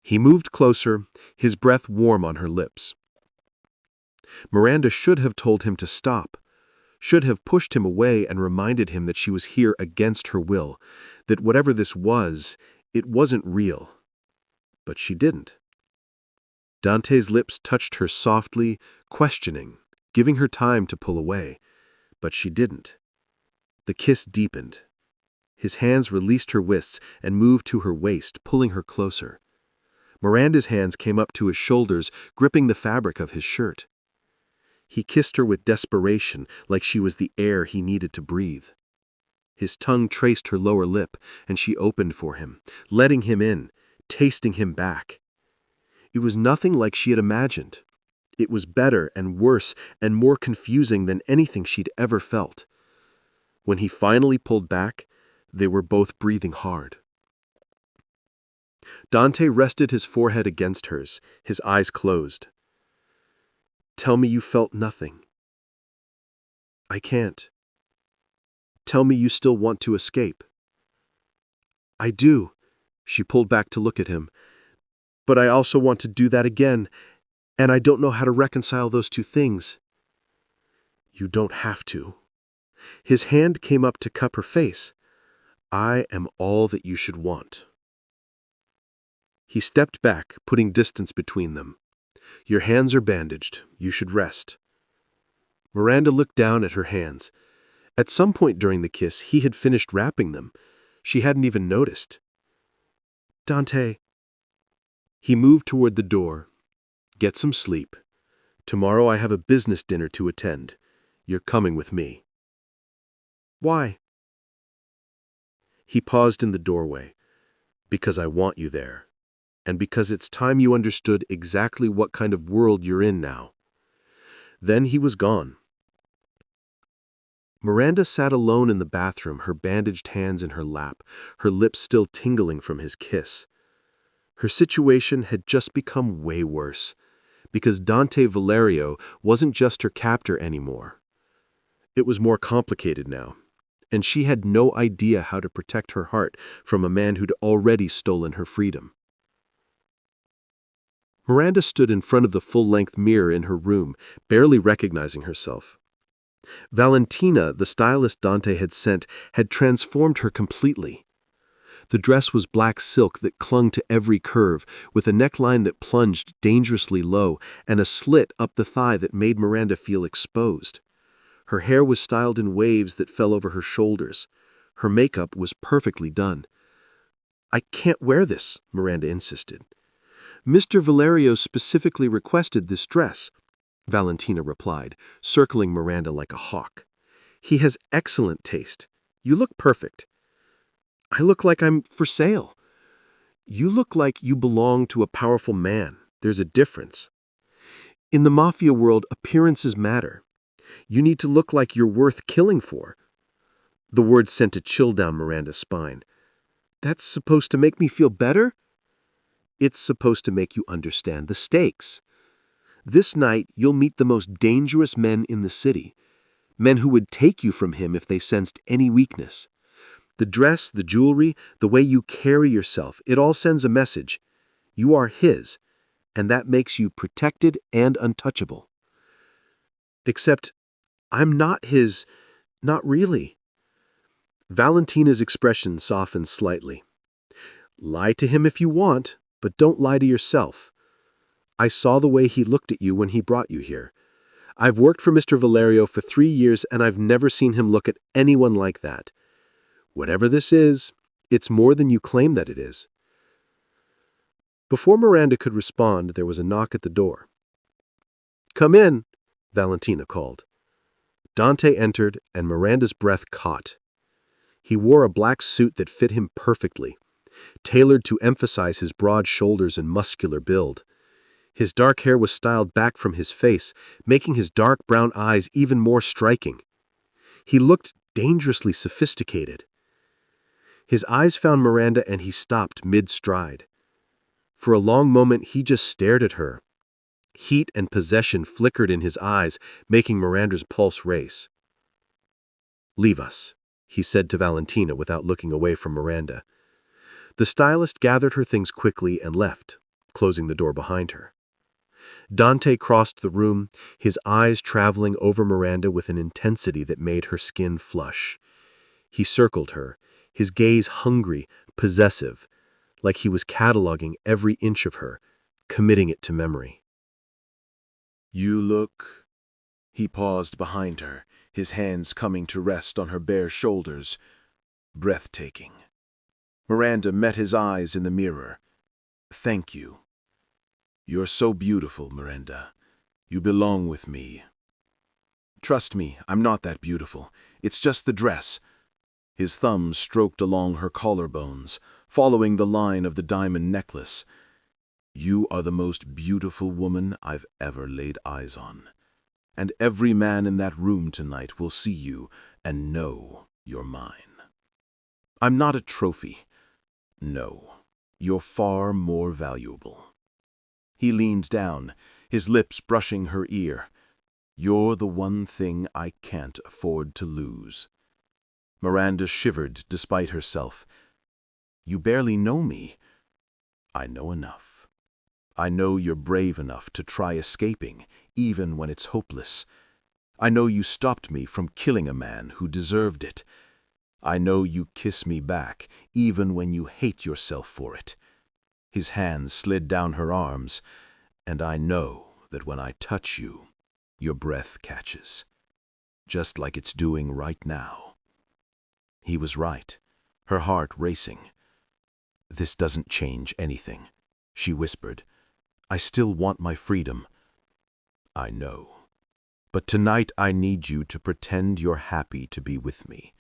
He moved closer, his breath warm on her lips. Miranda should have told him to stop, should have pushed him away and reminded him that she was here against her will, that whatever this was, it wasn't real. But she didn't. Dante's lips touched her softly, questioning, giving her time to pull away, but she didn't. The kiss deepened. His hands released her wrists and moved to her waist, pulling her closer. Miranda's hands came up to his shoulders, gripping the fabric of his shirt. He kissed her with desperation, like she was the air he needed to breathe. His tongue traced her lower lip, and she opened for him, letting him in, tasting him back. It was nothing like she had imagined. It was better and worse and more confusing than anything she'd ever felt. When he finally pulled back, they were both breathing hard. Dante rested his forehead against hers, his eyes closed. "Tell me you felt nothing." "I can't." "Tell me you still want to escape." "I do." She pulled back to look at him. "But I also want to do that again, and I don't know how to reconcile those two things." "You don't have to." His hand came up to cup her face. "I am all that you should want." He stepped back, putting distance between them. "Your hands are bandaged. You should rest." Miranda looked down at her hands. At some point during the kiss, he had finished wrapping them. She hadn't even noticed. "Dante." He moved toward the door. "Get some sleep. Tomorrow I have a business dinner to attend. You're coming with me." "Why?" He paused in the doorway. "Because I want you there. And because it's time you understood exactly what kind of world you're in now." Then he was gone. Miranda sat alone in the bathroom, her bandaged hands in her lap, her lips still tingling from his kiss. Her situation had just become way worse, because Dante Valerio wasn't just her captor anymore. It was more complicated now, and she had no idea how to protect her heart from a man who'd already stolen her freedom. Miranda stood in front of the full-length mirror in her room, barely recognizing herself. Valentina, the stylist Dante had sent, had transformed her completely. The dress was black silk that clung to every curve, with a neckline that plunged dangerously low and a slit up the thigh that made Miranda feel exposed. Her hair was styled in waves that fell over her shoulders. Her makeup was perfectly done. "I can't wear this," Miranda insisted. "Mr. Valerio specifically requested this dress," Valentina replied, circling Miranda like a hawk. "He has excellent taste. You look perfect." "I look like I'm for sale." You look like you belong to a powerful man. There's a difference. In the mafia world, appearances matter. You need to look like you're worth killing for. The word sent a chill down Miranda's spine. That's supposed to make me feel better? It's supposed to make you understand the stakes. This night, you'll meet the most dangerous men in the city. Men who would take you from him if they sensed any weakness. The dress, the jewelry, the way you carry yourself, it all sends a message. You are his, and that makes you protected and untouchable. Except, I'm not his, not really. Valentina's expression softened slightly. Lie to him if you want, but don't lie to yourself. I saw the way he looked at you when he brought you here. I've worked for Mr. Valerio for 3 years, and I've never seen him look at anyone like that. Whatever this is, it's more than you claim that it is. Before Miranda could respond, there was a knock at the door. Come in, Valentina called. Dante entered, and Miranda's breath caught. He wore a black suit that fit him perfectly, tailored to emphasize his broad shoulders and muscular build. His dark hair was styled back from his face, making his dark brown eyes even more striking. He looked dangerously sophisticated. His eyes found Miranda and he stopped mid-stride. For a long moment he just stared at her. Heat and possession flickered in his eyes, making Miranda's pulse race. Leave us, he said to Valentina without looking away from Miranda. The stylist gathered her things quickly and left, closing the door behind her. Dante crossed the room, his eyes traveling over Miranda with an intensity that made her skin flush. He circled her, his gaze hungry, possessive, like he was cataloging every inch of her, committing it to memory. You look... He paused behind her, his hands coming to rest on her bare shoulders. Breathtaking. Miranda met his eyes in the mirror. Thank you. You're so beautiful, Miranda. You belong with me. Trust me, I'm not that beautiful. It's just the dress. His thumb stroked along her collarbones, following the line of the diamond necklace. You are the most beautiful woman I've ever laid eyes on. And every man in that room tonight will see you and know you're mine. I'm not a trophy. No, you're far more valuable. He leaned down, his lips brushing her ear. You're the one thing I can't afford to lose. Miranda shivered despite herself. You barely know me. I know enough. I know you're brave enough to try escaping, even when it's hopeless. I know you stopped me from killing a man who deserved it. I know you kiss me back, even when you hate yourself for it. His hands slid down her arms, and I know that when I touch you, your breath catches, just like it's doing right now. He was right, her heart racing. This doesn't change anything, she whispered. I still want my freedom. I know. But tonight I need you to pretend you're happy to be with me.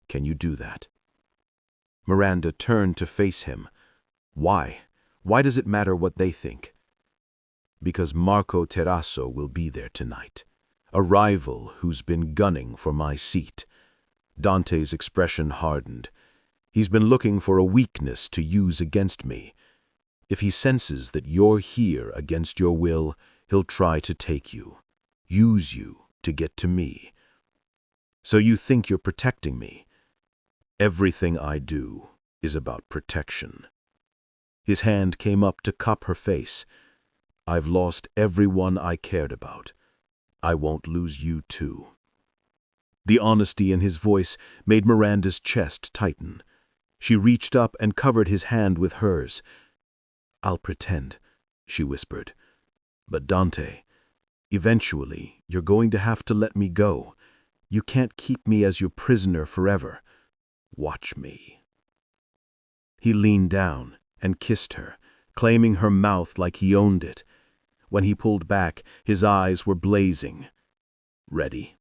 Can you do that? Miranda turned to face him. Why? Why does it matter what they think? Because Marco Terrasso will be there tonight, a rival who's been gunning for my seat. Dante's expression hardened. He's been looking for a weakness to use against me. If he senses that you're here against your will, he'll try to take you, use you to get to me. So you think you're protecting me? Everything I do is about protection. His hand came up to cup her face. I've lost everyone I cared about. I won't lose you too. The honesty in his voice made Miranda's chest tighten. She reached up and covered his hand with hers. I'll pretend, she whispered. But Dante, eventually you're going to have to let me go. You can't keep me as your prisoner forever. Watch me. He leaned down and kissed her, claiming her mouth like he owned it. When he pulled back, his eyes were blazing. Ready?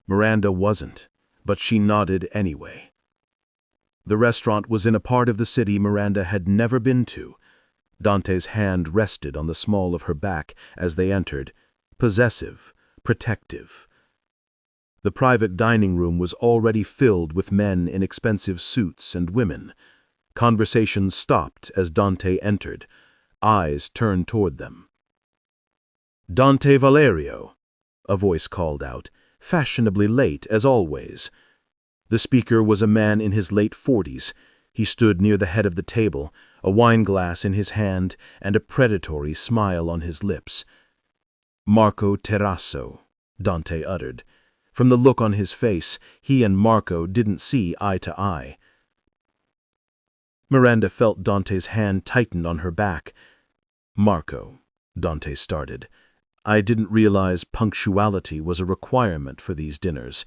Miranda wasn't, but she nodded anyway. The restaurant was in a part of the city Miranda had never been to. Dante's hand rested on the small of her back as they entered, possessive, protective. The private dining room was already filled with men in expensive suits and women. Conversation stopped as Dante entered, eyes turned toward them. "Dante Valerio," a voice called out, fashionably late as always. The speaker was a man in his late 40s. He stood near the head of the table, a wineglass in his hand and a predatory smile on his lips. "Marco Terrasso," Dante uttered. From the look on his face, he and Marco didn't see eye to eye. Miranda felt Dante's hand tighten on her back. "Marco," Dante started, "I didn't realize punctuality was a requirement for these dinners.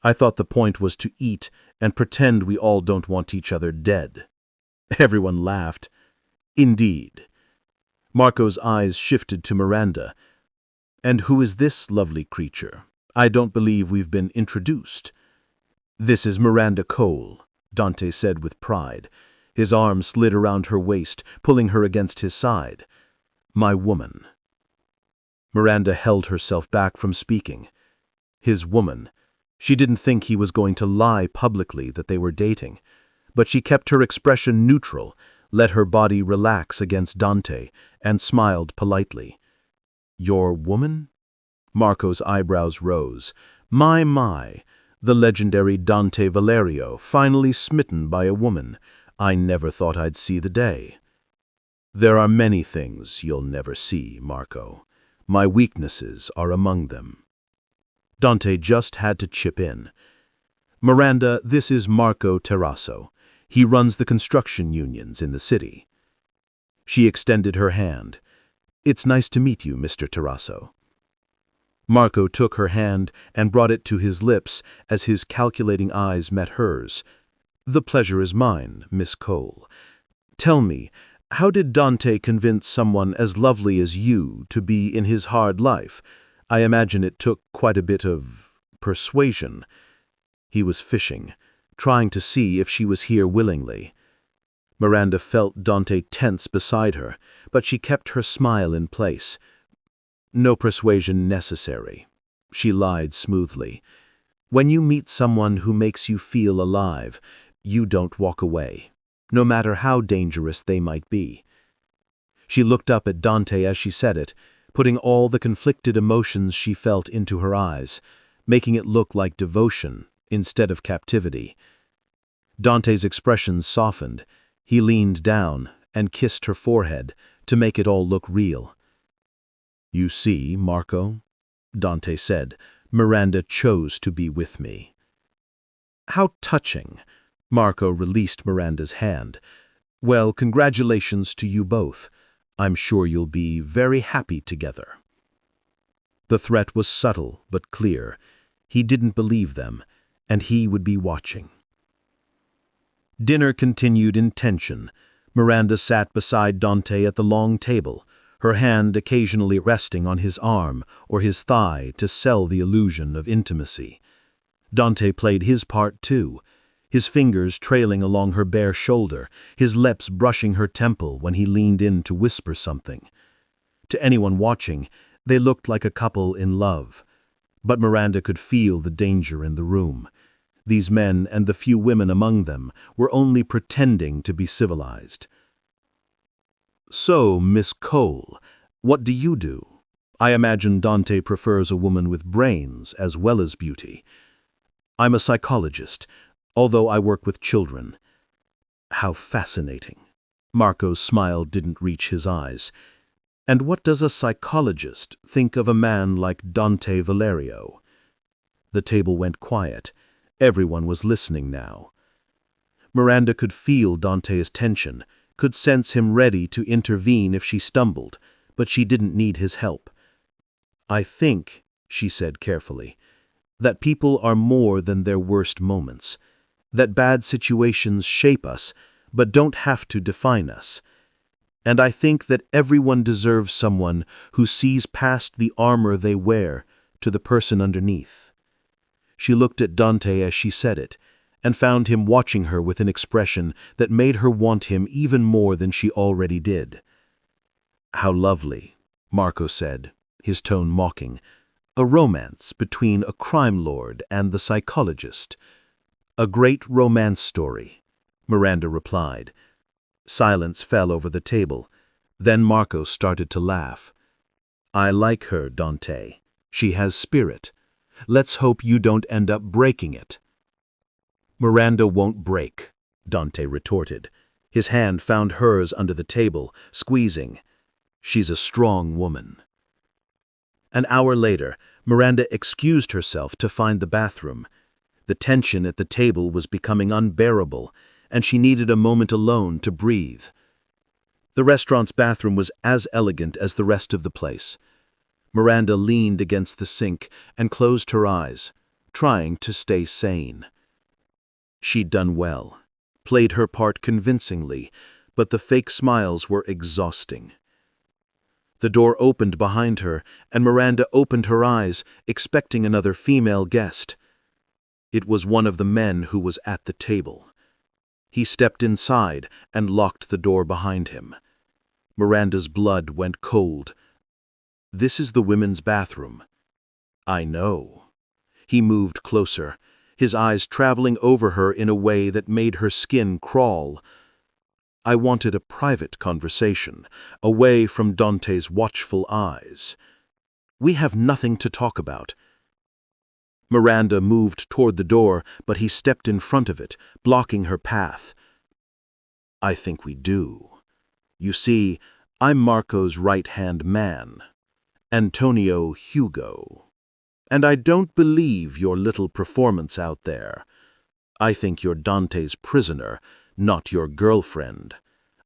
I thought the point was to eat and pretend we all don't want each other dead." Everyone laughed. "Indeed." Marco's eyes shifted to Miranda. "And who is this lovely creature? I don't believe we've been introduced." "This is Miranda Cole," Dante said with pride. His arm slid around her waist, pulling her against his side. "My woman." Miranda held herself back from speaking. His woman. She didn't think he was going to lie publicly that they were dating, but she kept her expression neutral, let her body relax against Dante, and smiled politely. "Your woman?" Marco's eyebrows rose. My, the legendary Dante Valerio, finally smitten by a woman. I never thought I'd see the day. "There are many things you'll never see, Marco. My weaknesses are among them." Dante just had to chip in. "Miranda, this is Marco Terrasso. He runs the construction unions in the city." She extended her hand. "It's nice to meet you, Mr. Terrasso." Marco took her hand and brought it to his lips as his calculating eyes met hers. "The pleasure is mine, Miss Cole. Tell me, how did Dante convince someone as lovely as you to be in his hard life? I imagine it took quite a bit of persuasion." He was fishing, trying to see if she was here willingly. Miranda felt Dante tense beside her, but she kept her smile in place. "No persuasion necessary," she lied smoothly. "When you meet someone who makes you feel alive, you don't walk away, no matter how dangerous they might be." She looked up at Dante as she said it, putting all the conflicted emotions she felt into her eyes, making it look like devotion instead of captivity. Dante's expression softened. He leaned down and kissed her forehead to make it all look real. "You see, Marco," Dante said, "Miranda chose to be with me." "How touching." Marco released Miranda's hand. "Well, congratulations to you both. I'm sure you'll be very happy together." The threat was subtle but clear. He didn't believe them, and he would be watching. Dinner continued in tension. Miranda sat beside Dante at the long table, her hand occasionally resting on his arm or his thigh to sell the illusion of intimacy. Dante played his part too, his fingers trailing along her bare shoulder, his lips brushing her temple when he leaned in to whisper something. To anyone watching, they looked like a couple in love. But Miranda could feel the danger in the room. These men and the few women among them were only pretending to be civilized. "So, Miss Cole, what do you do? I imagine Dante prefers a woman with brains as well as beauty." "I'm a psychologist, although I work with children." "How fascinating." Marco's smile didn't reach his eyes. "And what does a psychologist think of a man like Dante Valerio?" The table went quiet. Everyone was listening now. Miranda could feel Dante's tension, could sense him ready to intervene if she stumbled, but she didn't need his help. "I think," she said carefully, "that people are more than their worst moments, that bad situations shape us, but don't have to define us. And I think that everyone deserves someone who sees past the armor they wear to the person underneath." She looked at Dante as she said it, and found him watching her with an expression that made her want him even more than she already did. "How lovely," Marco said, his tone mocking. "A romance between a crime lord and the psychologist." "A great romance story," Miranda replied. Silence fell over the table. Then Marco started to laugh. "I like her, Dante. She has spirit. Let's hope you don't end up breaking it." "Miranda won't break," Dante retorted. His hand found hers under the table, squeezing. "She's a strong woman." An hour later, Miranda excused herself to find the bathroom. The tension at the table was becoming unbearable, and she needed a moment alone to breathe. The restaurant's bathroom was as elegant as the rest of the place. Miranda leaned against the sink and closed her eyes, trying to stay sane. She'd done well, played her part convincingly, but the fake smiles were exhausting. The door opened behind her, and Miranda opened her eyes, expecting another female guest. It was one of the men who was at the table. He stepped inside and locked the door behind him. Miranda's blood went cold. "This is the women's bathroom." "I know." He moved closer, his eyes traveling over her in a way that made her skin crawl. "I wanted a private conversation, away from Dante's watchful eyes. We have nothing to talk about." Miranda moved toward the door, but he stepped in front of it, blocking her path. "I think we do. You see, I'm Marco's right-hand man, Antonio Hugo. And I don't believe your little performance out there. I think you're Dante's prisoner, not your girlfriend.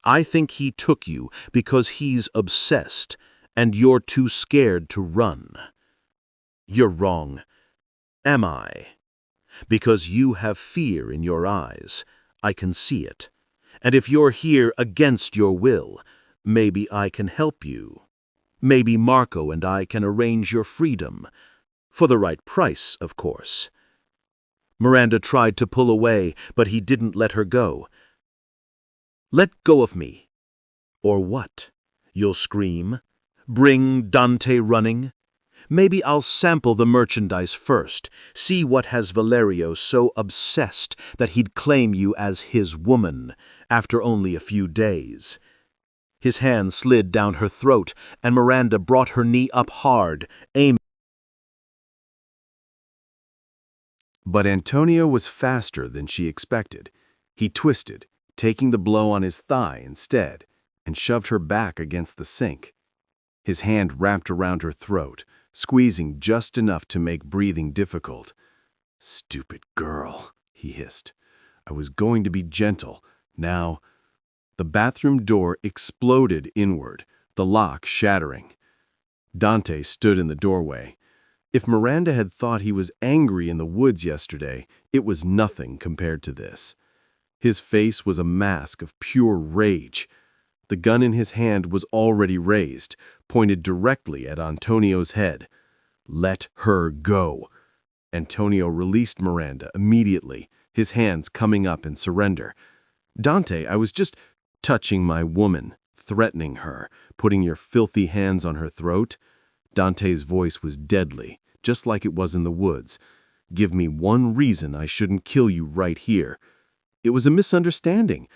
I think he took you because he's obsessed, and you're too scared to run." "You're wrong." "Am I?" "Because you have fear in your eyes. I can see it. And if you're here against your will, maybe I can help you. Maybe Marco and I can arrange your freedom. For the right price, of course." Miranda tried to pull away, but he didn't let her go. "Let go of me." "Or what? You'll scream? Bring Dante running? Maybe I'll sample the merchandise first, see what has Valerio so obsessed that he'd claim you as his woman after only a few days." His hand slid down her throat, and Miranda brought her knee up hard, aiming. But Antonio was faster than she expected. He twisted, taking the blow on his thigh instead, and shoved her back against the sink. His hand wrapped around her throat, squeezing just enough to make breathing difficult. "Stupid girl," he hissed. "I was going to be gentle. Now—" The bathroom door exploded inward, the lock shattering. Dante stood in the doorway. If Miranda had thought he was angry in the woods yesterday, it was nothing compared to this. His face was a mask of pure rage. The gun in his hand was already raised, pointed directly at Antonio's head. "Let her go." Antonio released Miranda immediately, his hands coming up in surrender. "Dante, I was just touching my woman, threatening her, putting your filthy hands on her throat." Dante's voice was deadly, just like it was in the woods. "Give me one reason I shouldn't kill you right here. It was a misunderstanding.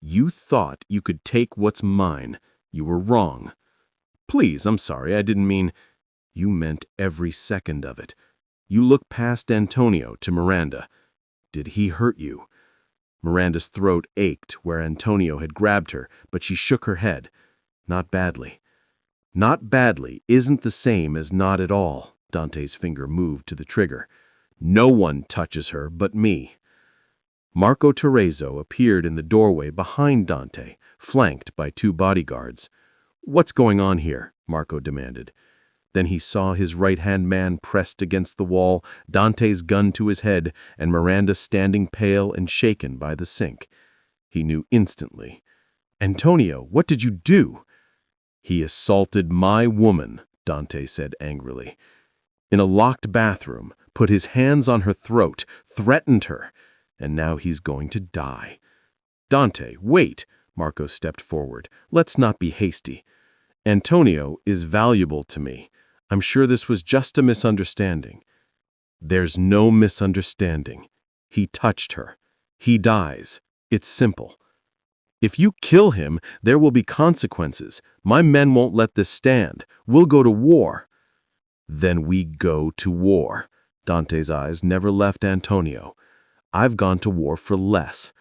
You thought you could take what's mine. You were wrong. Please, I'm sorry, I didn't mean—" "You meant every second of it. You looked past Antonio to Miranda. Did he hurt you?" Miranda's throat ached where Antonio had grabbed her, but she shook her head. "Not badly." "Not badly isn't the same as not at all." Dante's finger moved to the trigger. "No one touches her but me." Marco Terrazzo appeared in the doorway behind Dante, flanked by 2 bodyguards. "What's going on here?" Marco demanded. Then he saw his right-hand man pressed against the wall, Dante's gun to his head, and Miranda standing pale and shaken by the sink. He knew instantly. "Antonio, what did you do?" "He assaulted my woman," Dante said angrily. "In a locked bathroom, put his hands on her throat, threatened her. and now he's going to die. Dante, wait! Marco stepped forward. Let's not be hasty. Antonio is valuable to me. I'm sure this was just a misunderstanding. There's no misunderstanding. He touched her. He dies. It's simple. If you kill him, there will be consequences. My men won't let this stand. We'll go to war. Then we go to war. Dante's eyes never left Antonio. I've gone to war for less.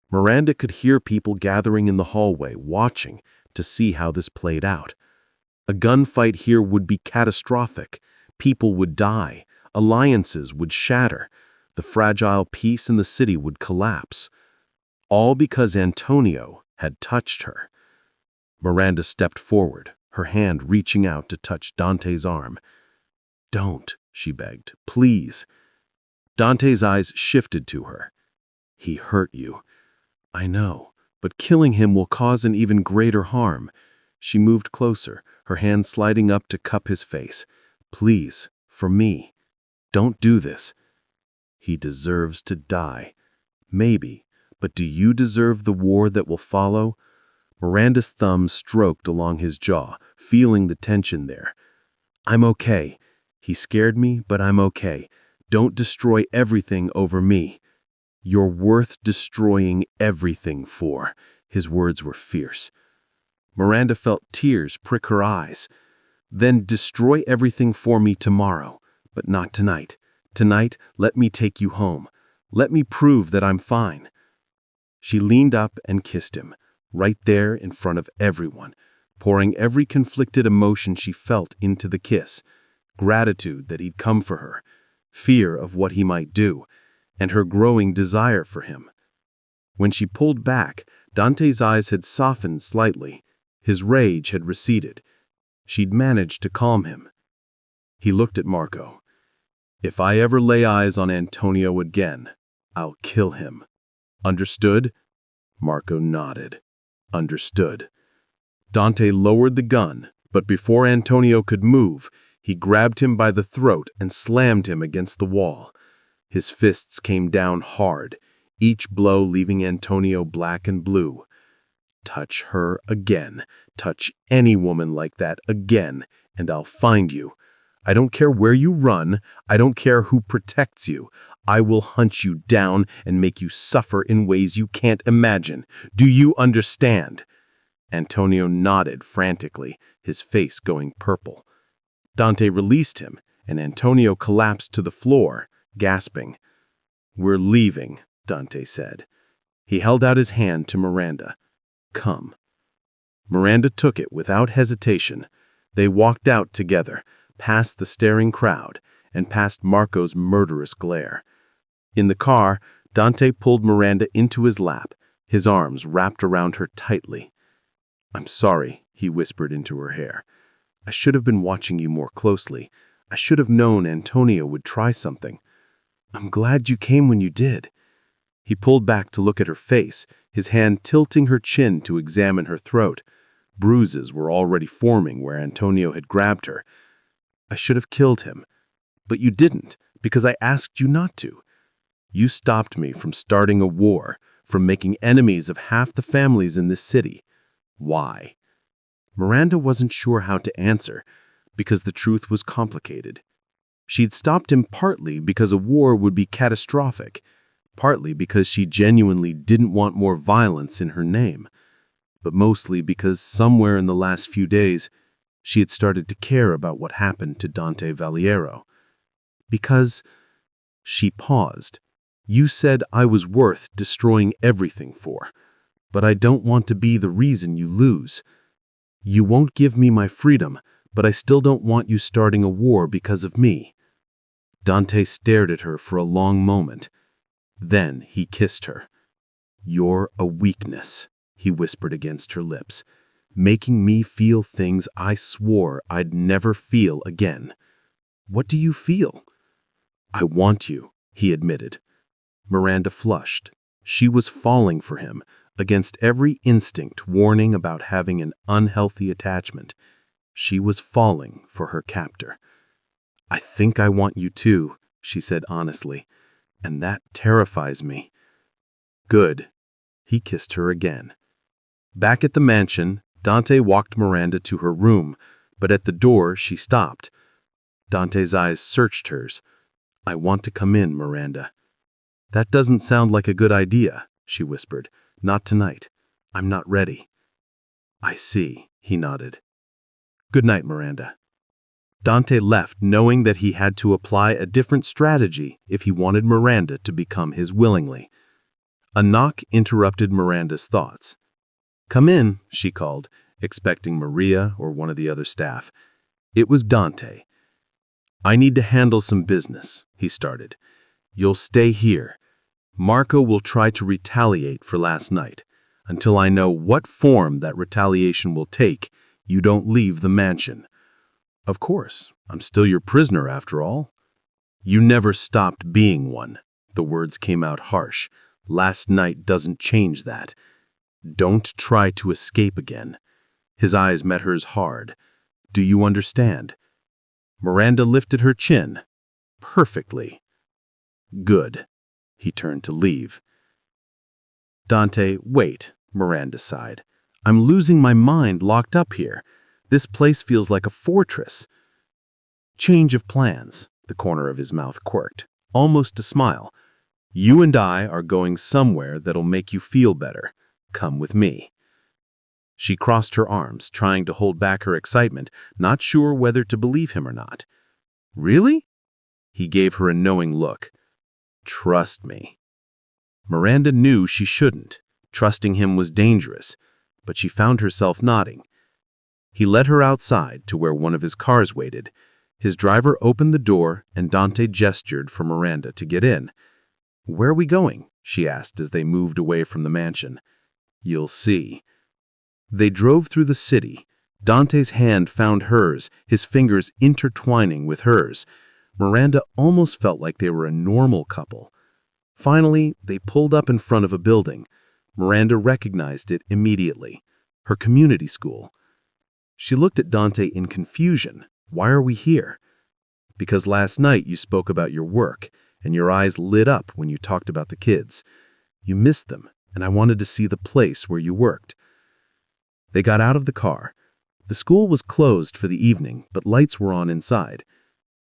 Miranda could hear people gathering in the hallway, watching to see how this played out. A gunfight here would be catastrophic. People would die. Alliances would shatter. The fragile peace in the city would collapse. All because Antonio had touched her. Miranda stepped forward, her hand reaching out to touch Dante's arm. Don't, she begged, please. Dante's eyes shifted to her. He hurt you. I know, but killing him will cause an even greater harm. She moved closer, her hand sliding up to cup his face. Please, for me, don't do this. He deserves to die. Maybe, but do you deserve the war that will follow? Miranda's thumb stroked along his jaw, feeling the tension there. I'm okay. He scared me, but I'm okay. Don't destroy everything over me. You're worth destroying everything for. His words were fierce. Miranda felt tears prick her eyes. Then destroy everything for me tomorrow, but not tonight. Tonight, let me take you home. Let me prove that I'm fine. She leaned up and kissed him, right there in front of everyone, pouring every conflicted emotion she felt into the kiss. Gratitude that he'd come for her, fear of what he might do, and her growing desire for him. When she pulled back, Dante's eyes had softened slightly. His rage had receded. She'd managed to calm him. He looked at Marco. If I ever lay eyes on Antonio again, I'll kill him. Understood? Marco nodded. Understood. Dante lowered the gun, but before Antonio could move, he grabbed him by the throat and slammed him against the wall. His fists came down hard, each blow leaving Antonio black and blue. Touch her again. Touch any woman like that again, and I'll find you. I don't care where you run. I don't care who protects you. I will hunt you down and make you suffer in ways you can't imagine. Do you understand? Antonio nodded frantically, his face going purple. Dante released him, and Antonio collapsed to the floor, gasping. We're leaving, Dante said. He held out his hand to Miranda. Come. Miranda took it without hesitation. They walked out together, past the staring crowd, and past Marco's murderous glare. In the car, Dante pulled Miranda into his lap, his arms wrapped around her tightly. I'm sorry, he whispered into her hair. I should have been watching you more closely. I should have known Antonio would try something. I'm glad you came when you did. He pulled back to look at her face, his hand tilting her chin to examine her throat. Bruises were already forming where Antonio had grabbed her. I should have killed him. But you didn't, because I asked you not to. You stopped me from starting a war, from making enemies of half the families in this city. Why? Miranda wasn't sure how to answer, because the truth was complicated. She'd stopped him partly because a war would be catastrophic, partly because she genuinely didn't want more violence in her name, but mostly because somewhere in the last few days, she had started to care about what happened to Dante Valerio. Because, she paused, you said I was worth destroying everything for, but I don't want to be the reason you lose. You won't give me my freedom, but I still don't want you starting a war because of me. Dante stared at her for a long moment. Then he kissed her. You're a weakness, he whispered against her lips, making me feel things I swore I'd never feel again. What do you feel? I want you, he admitted. Miranda flushed. She was falling for him, against every instinct warning about having an unhealthy attachment. She was falling for her captor. I think I want you too, she said honestly. and that terrifies me." "Good." He kissed her again. Back at the mansion, Dante walked Miranda to her room, but at the door she stopped. Dante's eyes searched hers. "I want to come in, Miranda." "That doesn't sound like a good idea," she whispered. "Not tonight. I'm not ready." "I see," he nodded. "Good night, Miranda." Dante left knowing that he had to apply a different strategy if he wanted Miranda to become his willingly. A knock interrupted Miranda's thoughts. "Come in," she called, expecting Maria or one of the other staff. It was Dante. "I need to handle some business," he started. "You'll stay here. Marco will try to retaliate for last night. Until I know what form that retaliation will take, you don't leave the mansion." "Of course, I'm still your prisoner after all." "You never stopped being one." The words came out harsh. "Last night doesn't change that. Don't try to escape again." His eyes met hers hard. "Do you understand?" Miranda lifted her chin. "Perfectly." "Good." He turned to leave. "Dante, wait," Miranda sighed. "I'm losing my mind locked up here. This place feels like a fortress." "Change of plans," the corner of his mouth quirked, almost a smile. "You and I are going somewhere that'll make you feel better. Come with me." She crossed her arms, trying to hold back her excitement, not sure whether to believe him or not. "Really?" He gave her a knowing look. "Trust me." Miranda knew she shouldn't. Trusting him was dangerous, but she found herself nodding. He led her outside to where one of his cars waited. His driver opened the door, and Dante gestured for Miranda to get in. "Where are we going?" she asked as they moved away from the mansion. "You'll see." They drove through the city. Dante's hand found hers, his fingers intertwining with hers. Miranda almost felt like they were a normal couple. Finally, they pulled up in front of a building. Miranda recognized it immediately. Her community school. She looked at Dante in confusion. "Why are we here?" "Because last night you spoke about your work, and your eyes lit up when you talked about the kids. You missed them, and I wanted to see the place where you worked." They got out of the car. The school was closed for the evening, but lights were on inside.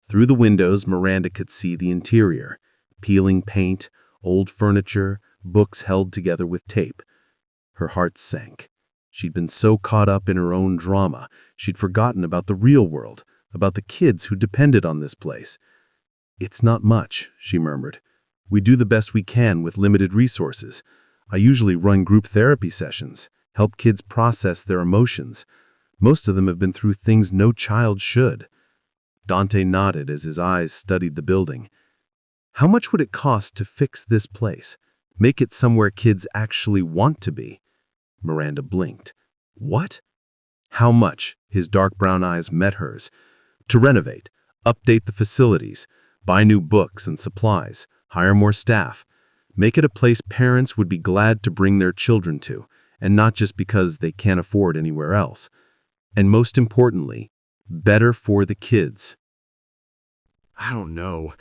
Through the windows, Miranda could see the interior. Peeling paint, old furniture, books held together with tape. Her heart sank. She'd been so caught up in her own drama, she'd forgotten about the real world, about the kids who depended on this place. "It's not much," she murmured. "We do the best we can with limited resources. I usually run group therapy sessions, help kids process their emotions. Most of them have been through things no child should." Dante nodded as his eyes studied the building. "How much would it cost to fix this place? Make it somewhere kids actually want to be?" Miranda blinked. "What?" "How much?" His dark brown eyes met hers. "To renovate, update the facilities, buy new books and supplies, hire more staff. Make it a place parents would be glad to bring their children to, and not just because they can't afford anywhere else. And most importantly, better for the kids." "I don't know.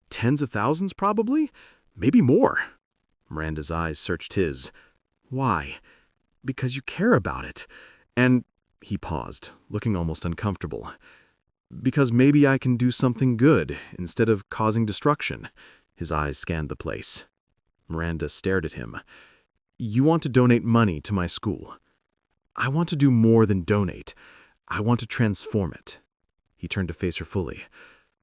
Tens of thousands, probably? Maybe more." Miranda's eyes searched his. "Why?" "Because you care about it. And—" he paused, looking almost uncomfortable. "Because maybe I can do something good instead of causing destruction." His eyes scanned the place. Miranda stared at him. "You want to donate money to my school. I want to do more than donate. I want to transform it." He turned to face her fully.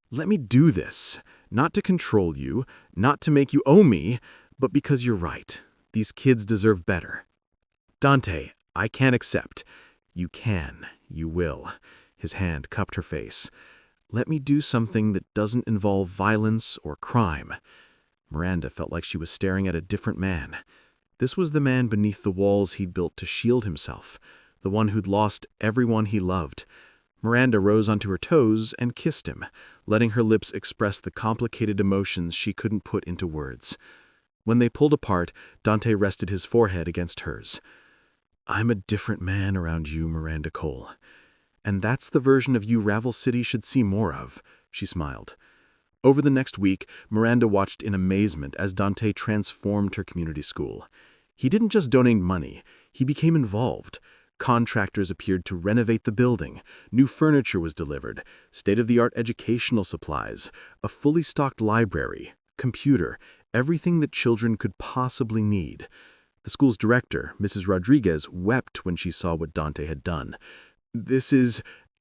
"Let me do this, not to control you, not to make you owe me, but because you're right. These kids deserve better." "Dante, I can't accept." "You can. You will." His hand cupped her face. "Let me do something that doesn't involve violence or crime." Miranda felt like she was staring at a different man. This was the man beneath the walls he'd built to shield himself, the one who'd lost everyone he loved. Miranda rose onto her toes and kissed him, letting her lips express the complicated emotions she couldn't put into words. When they pulled apart, Dante rested his forehead against hers. "I'm a different man around you, Miranda Cole. And that's the version of you Ravel City should see more of," she smiled. Over the next week, Miranda watched in amazement as Dante transformed her community school. He didn't just donate money, he became involved. Contractors appeared to renovate the building, new furniture was delivered, state-of-the-art educational supplies, a fully stocked library, computer, everything that children could possibly need. The school's director, Mrs. Rodriguez, wept when she saw what Dante had done.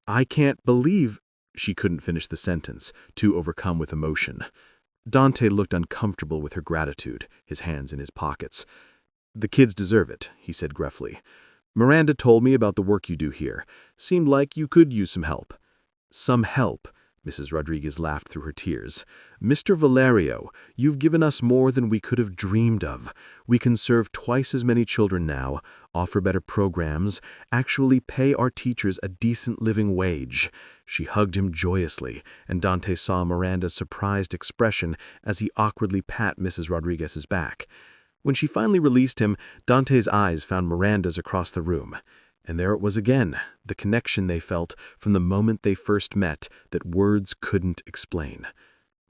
I can't believe—" She couldn't finish the sentence, too overcome with emotion. Dante looked uncomfortable with her gratitude, his hands in his pockets. "The kids deserve it," he said gruffly. "Miranda told me about the work you do here. Seemed like you could use some help." "Some help?" Mrs. Rodriguez laughed through her tears. "Mr. Valerio, you've given us more than we could have dreamed of. We can serve twice as many children now, offer better programs, actually pay our teachers a decent living wage." She hugged him joyously, and Dante saw Miranda's surprised expression as he awkwardly pat Mrs. Rodriguez's back. When she finally released him, Dante's eyes found Miranda's across the room. And there it was again, the connection they felt from the moment they first met that words couldn't explain.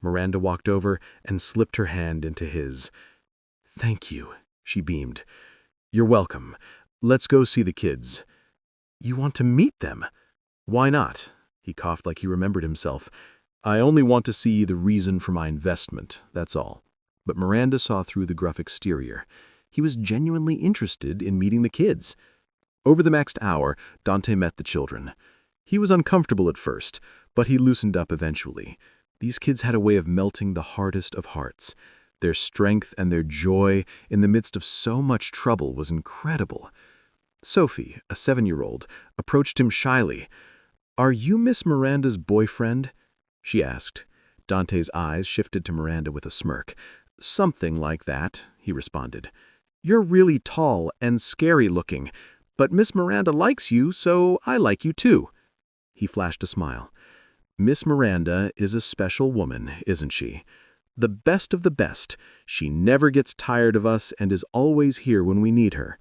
Miranda walked over and slipped her hand into his. "Thank you," she beamed. "You're welcome. Let's go see the kids." "You want to meet them?" "Why not?" He coughed like he remembered himself. "I only want to see the reason for my investment, that's all." But Miranda saw through the gruff exterior. He was genuinely interested in meeting the kids. Over the next hour, Dante met the children. He was uncomfortable at first, but he loosened up eventually. These kids had a way of melting the hardest of hearts. Their strength and their joy in the midst of so much trouble was incredible. Sophie, a 7-year-old, approached him shyly. "Are you Miss Miranda's boyfriend?" she asked. Dante's eyes shifted to Miranda with a smirk. "Something like that," he responded. "You're really tall and scary-looking, but Miss Miranda likes you, so I like you too." He flashed a smile. "Miss Miranda is a special woman, isn't she? The best of the best. She never gets tired of us and is always here when we need her."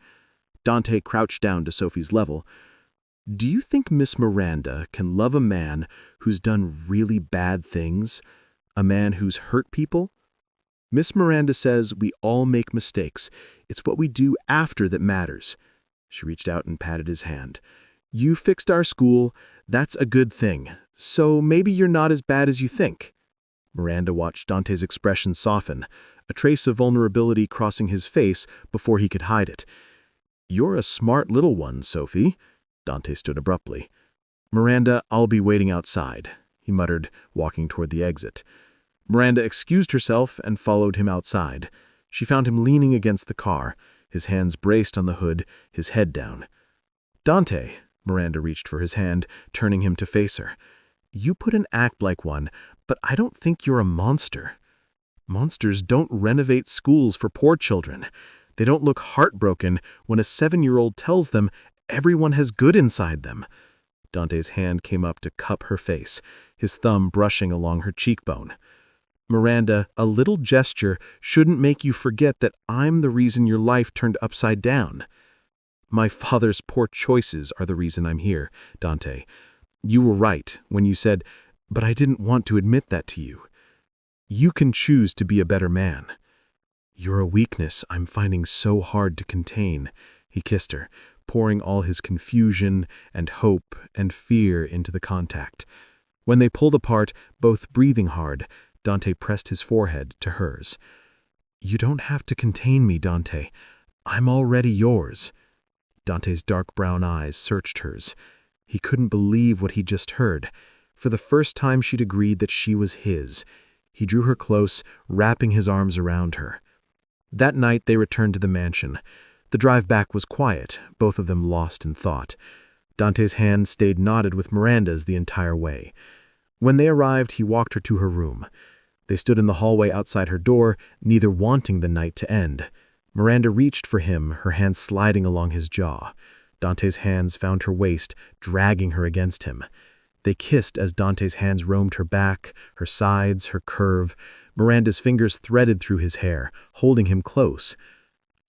Dante crouched down to Sophie's level. "Do you think Miss Miranda can love a man who's done really bad things? A man who's hurt people? Miss Miranda says we all make mistakes. It's what we do after that matters." She reached out and patted his hand. "You fixed our school. That's a good thing. So maybe you're not as bad as you think." Miranda watched Dante's expression soften, a trace of vulnerability crossing his face before he could hide it. "You're a smart little one, Sophie." Dante stood abruptly. "Miranda, I'll be waiting outside," he muttered, walking toward the exit. Miranda excused herself and followed him outside. She found him leaning against the car, his hands braced on the hood, his head down. "Dante," Miranda reached for his hand, turning him to face her. "You put an act like one, but I don't think you're a monster. Monsters don't renovate schools for poor children. They don't look heartbroken when a 7-year-old tells them everyone has good inside them." Dante's hand came up to cup her face, his thumb brushing along her cheekbone. "Miranda, a little gesture shouldn't make you forget that I'm the reason your life turned upside down. My father's poor choices are the reason I'm here, Dante. You were right when you said, but I didn't want to admit that to you. You can choose to be a better man. You're a weakness I'm finding so hard to contain." He kissed her, pouring all his confusion and hope and fear into the contact. When they pulled apart, both breathing hard, Dante pressed his forehead to hers. "You don't have to contain me, Dante. I'm already yours." Dante's dark brown eyes searched hers. He couldn't believe what he'd just heard. For the first time she'd agreed that she was his. He drew her close, wrapping his arms around her. That night they returned to the mansion. The drive back was quiet, both of them lost in thought. Dante's hand stayed knotted with Miranda's the entire way. When they arrived, he walked her to her room. They stood in the hallway outside her door, neither wanting the night to end. Miranda reached for him, her hands sliding along his jaw. Dante's hands found her waist, dragging her against him. They kissed as Dante's hands roamed her back, her sides, her curve. Miranda's fingers threaded through his hair, holding him close.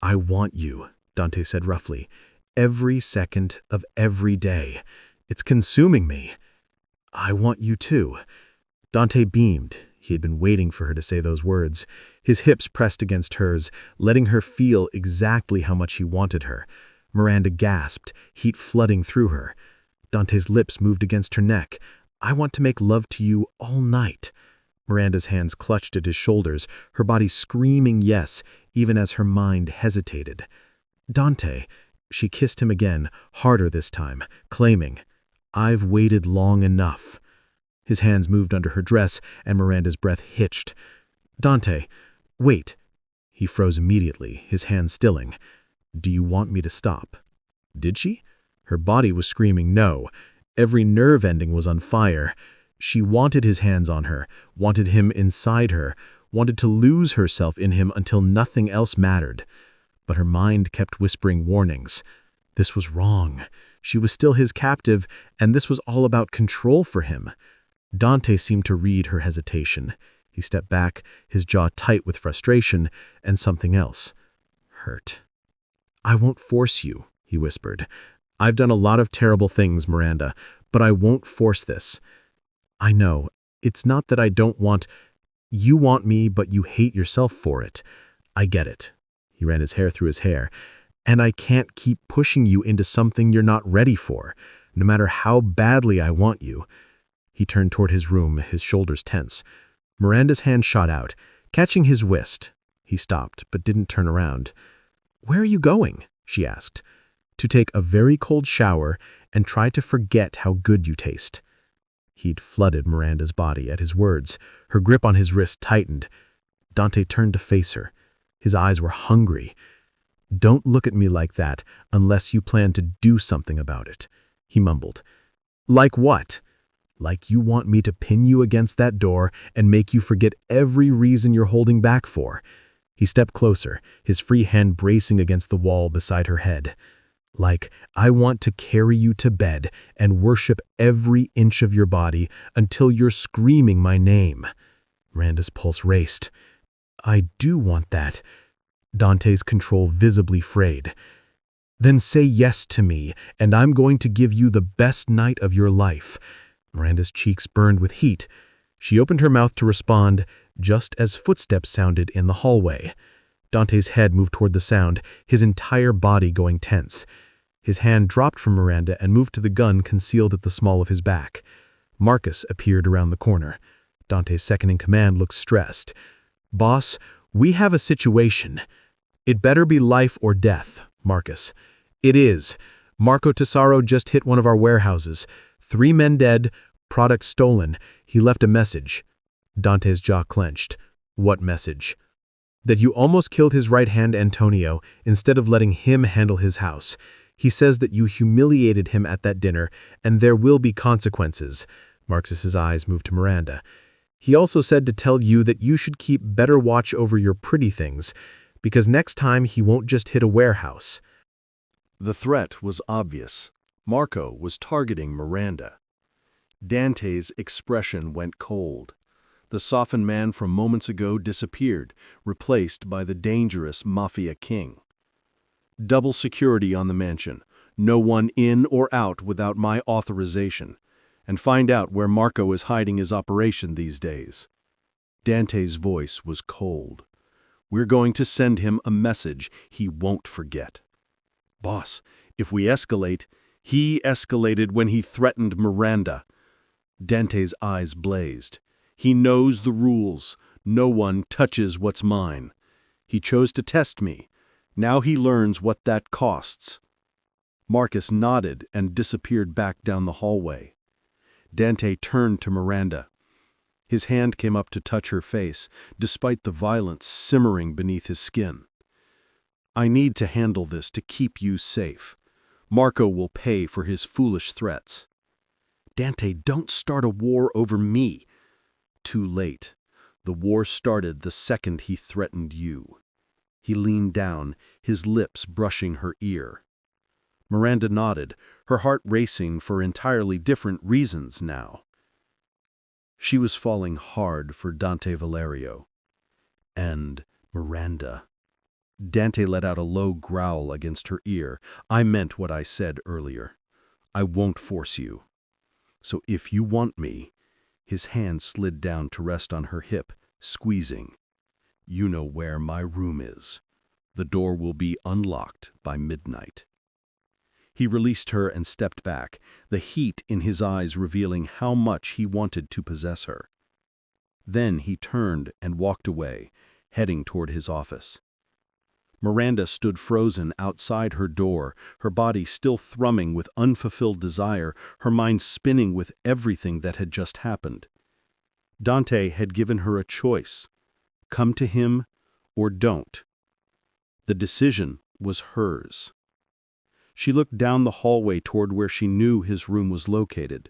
"I want you," Dante said roughly. "Every second of every day. It's consuming me." "I want you too." Dante beamed. He had been waiting for her to say those words. His hips pressed against hers, letting her feel exactly how much he wanted her. Miranda gasped, heat flooding through her. Dante's lips moved against her neck. "I want to make love to you all night." Miranda's hands clutched at his shoulders, her body screaming yes, even as her mind hesitated. "Dante," she kissed him again, harder this time, claiming, "I've waited long enough." His hands moved under her dress, and Miranda's breath hitched. "Dante, wait." He froze immediately, his hand stilling. "Do you want me to stop?" Did she? Her body was screaming no. Every nerve ending was on fire. She wanted his hands on her, wanted him inside her, wanted to lose herself in him until nothing else mattered. But her mind kept whispering warnings. This was wrong. She was still his captive, and this was all about control for him. Dante seemed to read her hesitation. He stepped back, his jaw tight with frustration, and something else. Hurt. "I won't force you," he whispered. "I've done a lot of terrible things, Miranda, but I won't force this. I know, it's not that I don't want. You want me, but you hate yourself for it. I get it." He ran his hair through his hair. "And I can't keep pushing you into something you're not ready for, no matter how badly I want you." He turned toward his room, his shoulders tense. Miranda's hand shot out, catching his wrist. He stopped, but didn't turn around. "Where are you going?" she asked. "To take a very cold shower and try to forget how good you taste." He'd flooded Miranda's body at his words. Her grip on his wrist tightened. Dante turned to face her. His eyes were hungry. "Don't look at me like that unless you plan to do something about it," he mumbled. "Like what?" "Like you want me to pin you against that door and make you forget every reason you're holding back for." He stepped closer, his free hand bracing against the wall beside her head. "Like, I want to carry you to bed and worship every inch of your body until you're screaming my name." Miranda's pulse raced. "I do want that." Dante's control visibly frayed. "Then say yes to me, and I'm going to give you the best night of your life." Miranda's cheeks burned with heat. She opened her mouth to respond, just as footsteps sounded in the hallway. Dante's head moved toward the sound, his entire body going tense. His hand dropped from Miranda and moved to the gun concealed at the small of his back. Marcus appeared around the corner. Dante's second-in-command looked stressed. "Boss, we have a situation." "It better be life or death, Marcus." "It is. Marco Tesoro just hit one of our warehouses. 3 men dead, product stolen. He left a message." Dante's jaw clenched. "What message?" "That you almost killed his right hand Antonio instead of letting him handle his house. He says that you humiliated him at that dinner, and there will be consequences." Marcus's eyes moved to Miranda. "He also said to tell you that you should keep better watch over your pretty things, because next time he won't just hit a warehouse." The threat was obvious. Marco was targeting Miranda. Dante's expression went cold. The softened man from moments ago disappeared, replaced by the dangerous Mafia King. "Double security on the mansion. No one in or out without my authorization. And find out where Marco is hiding his operation these days." Dante's voice was cold. "We're going to send him a message he won't forget." "Boss, if we escalate..." "He escalated when he threatened Miranda." Dante's eyes blazed. "He knows the rules. No one touches what's mine. He chose to test me. Now he learns what that costs." Marcus nodded and disappeared back down the hallway. Dante turned to Miranda. His hand came up to touch her face, despite the violence simmering beneath his skin. "I need to handle this to keep you safe. Marco will pay for his foolish threats." "Dante, don't start a war over me." "Too late. The war started the second he threatened you." He leaned down, his lips brushing her ear. Miranda nodded, her heart racing for entirely different reasons now. She was falling hard for Dante Valerio. And Miranda. Dante let out a low growl against her ear. "I meant what I said earlier. I won't force you. So if you want me, His hand slid down to rest on her hip, squeezing. "You know where my room is. The door will be unlocked by midnight." He released her and stepped back, the heat in his eyes revealing how much he wanted to possess her. Then he turned and walked away, heading toward his office. Miranda stood frozen outside her door, her body still thrumming with unfulfilled desire, her mind spinning with everything that had just happened. Dante had given her a choice: come to him or don't. The decision was hers. She looked down the hallway toward where she knew his room was located,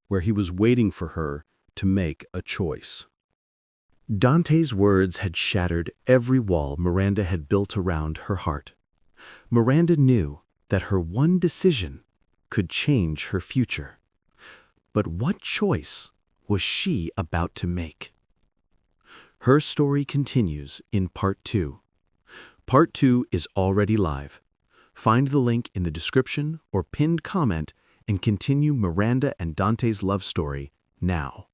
where he was waiting for her to make a choice. Dante's words had shattered every wall Miranda had built around her heart. Miranda knew that her one decision could change her future. But what choice was she about to make? Her story continues in Part 2. Part 2 is already live. Find the link in the description or pinned comment and continue Miranda and Dante's love story now.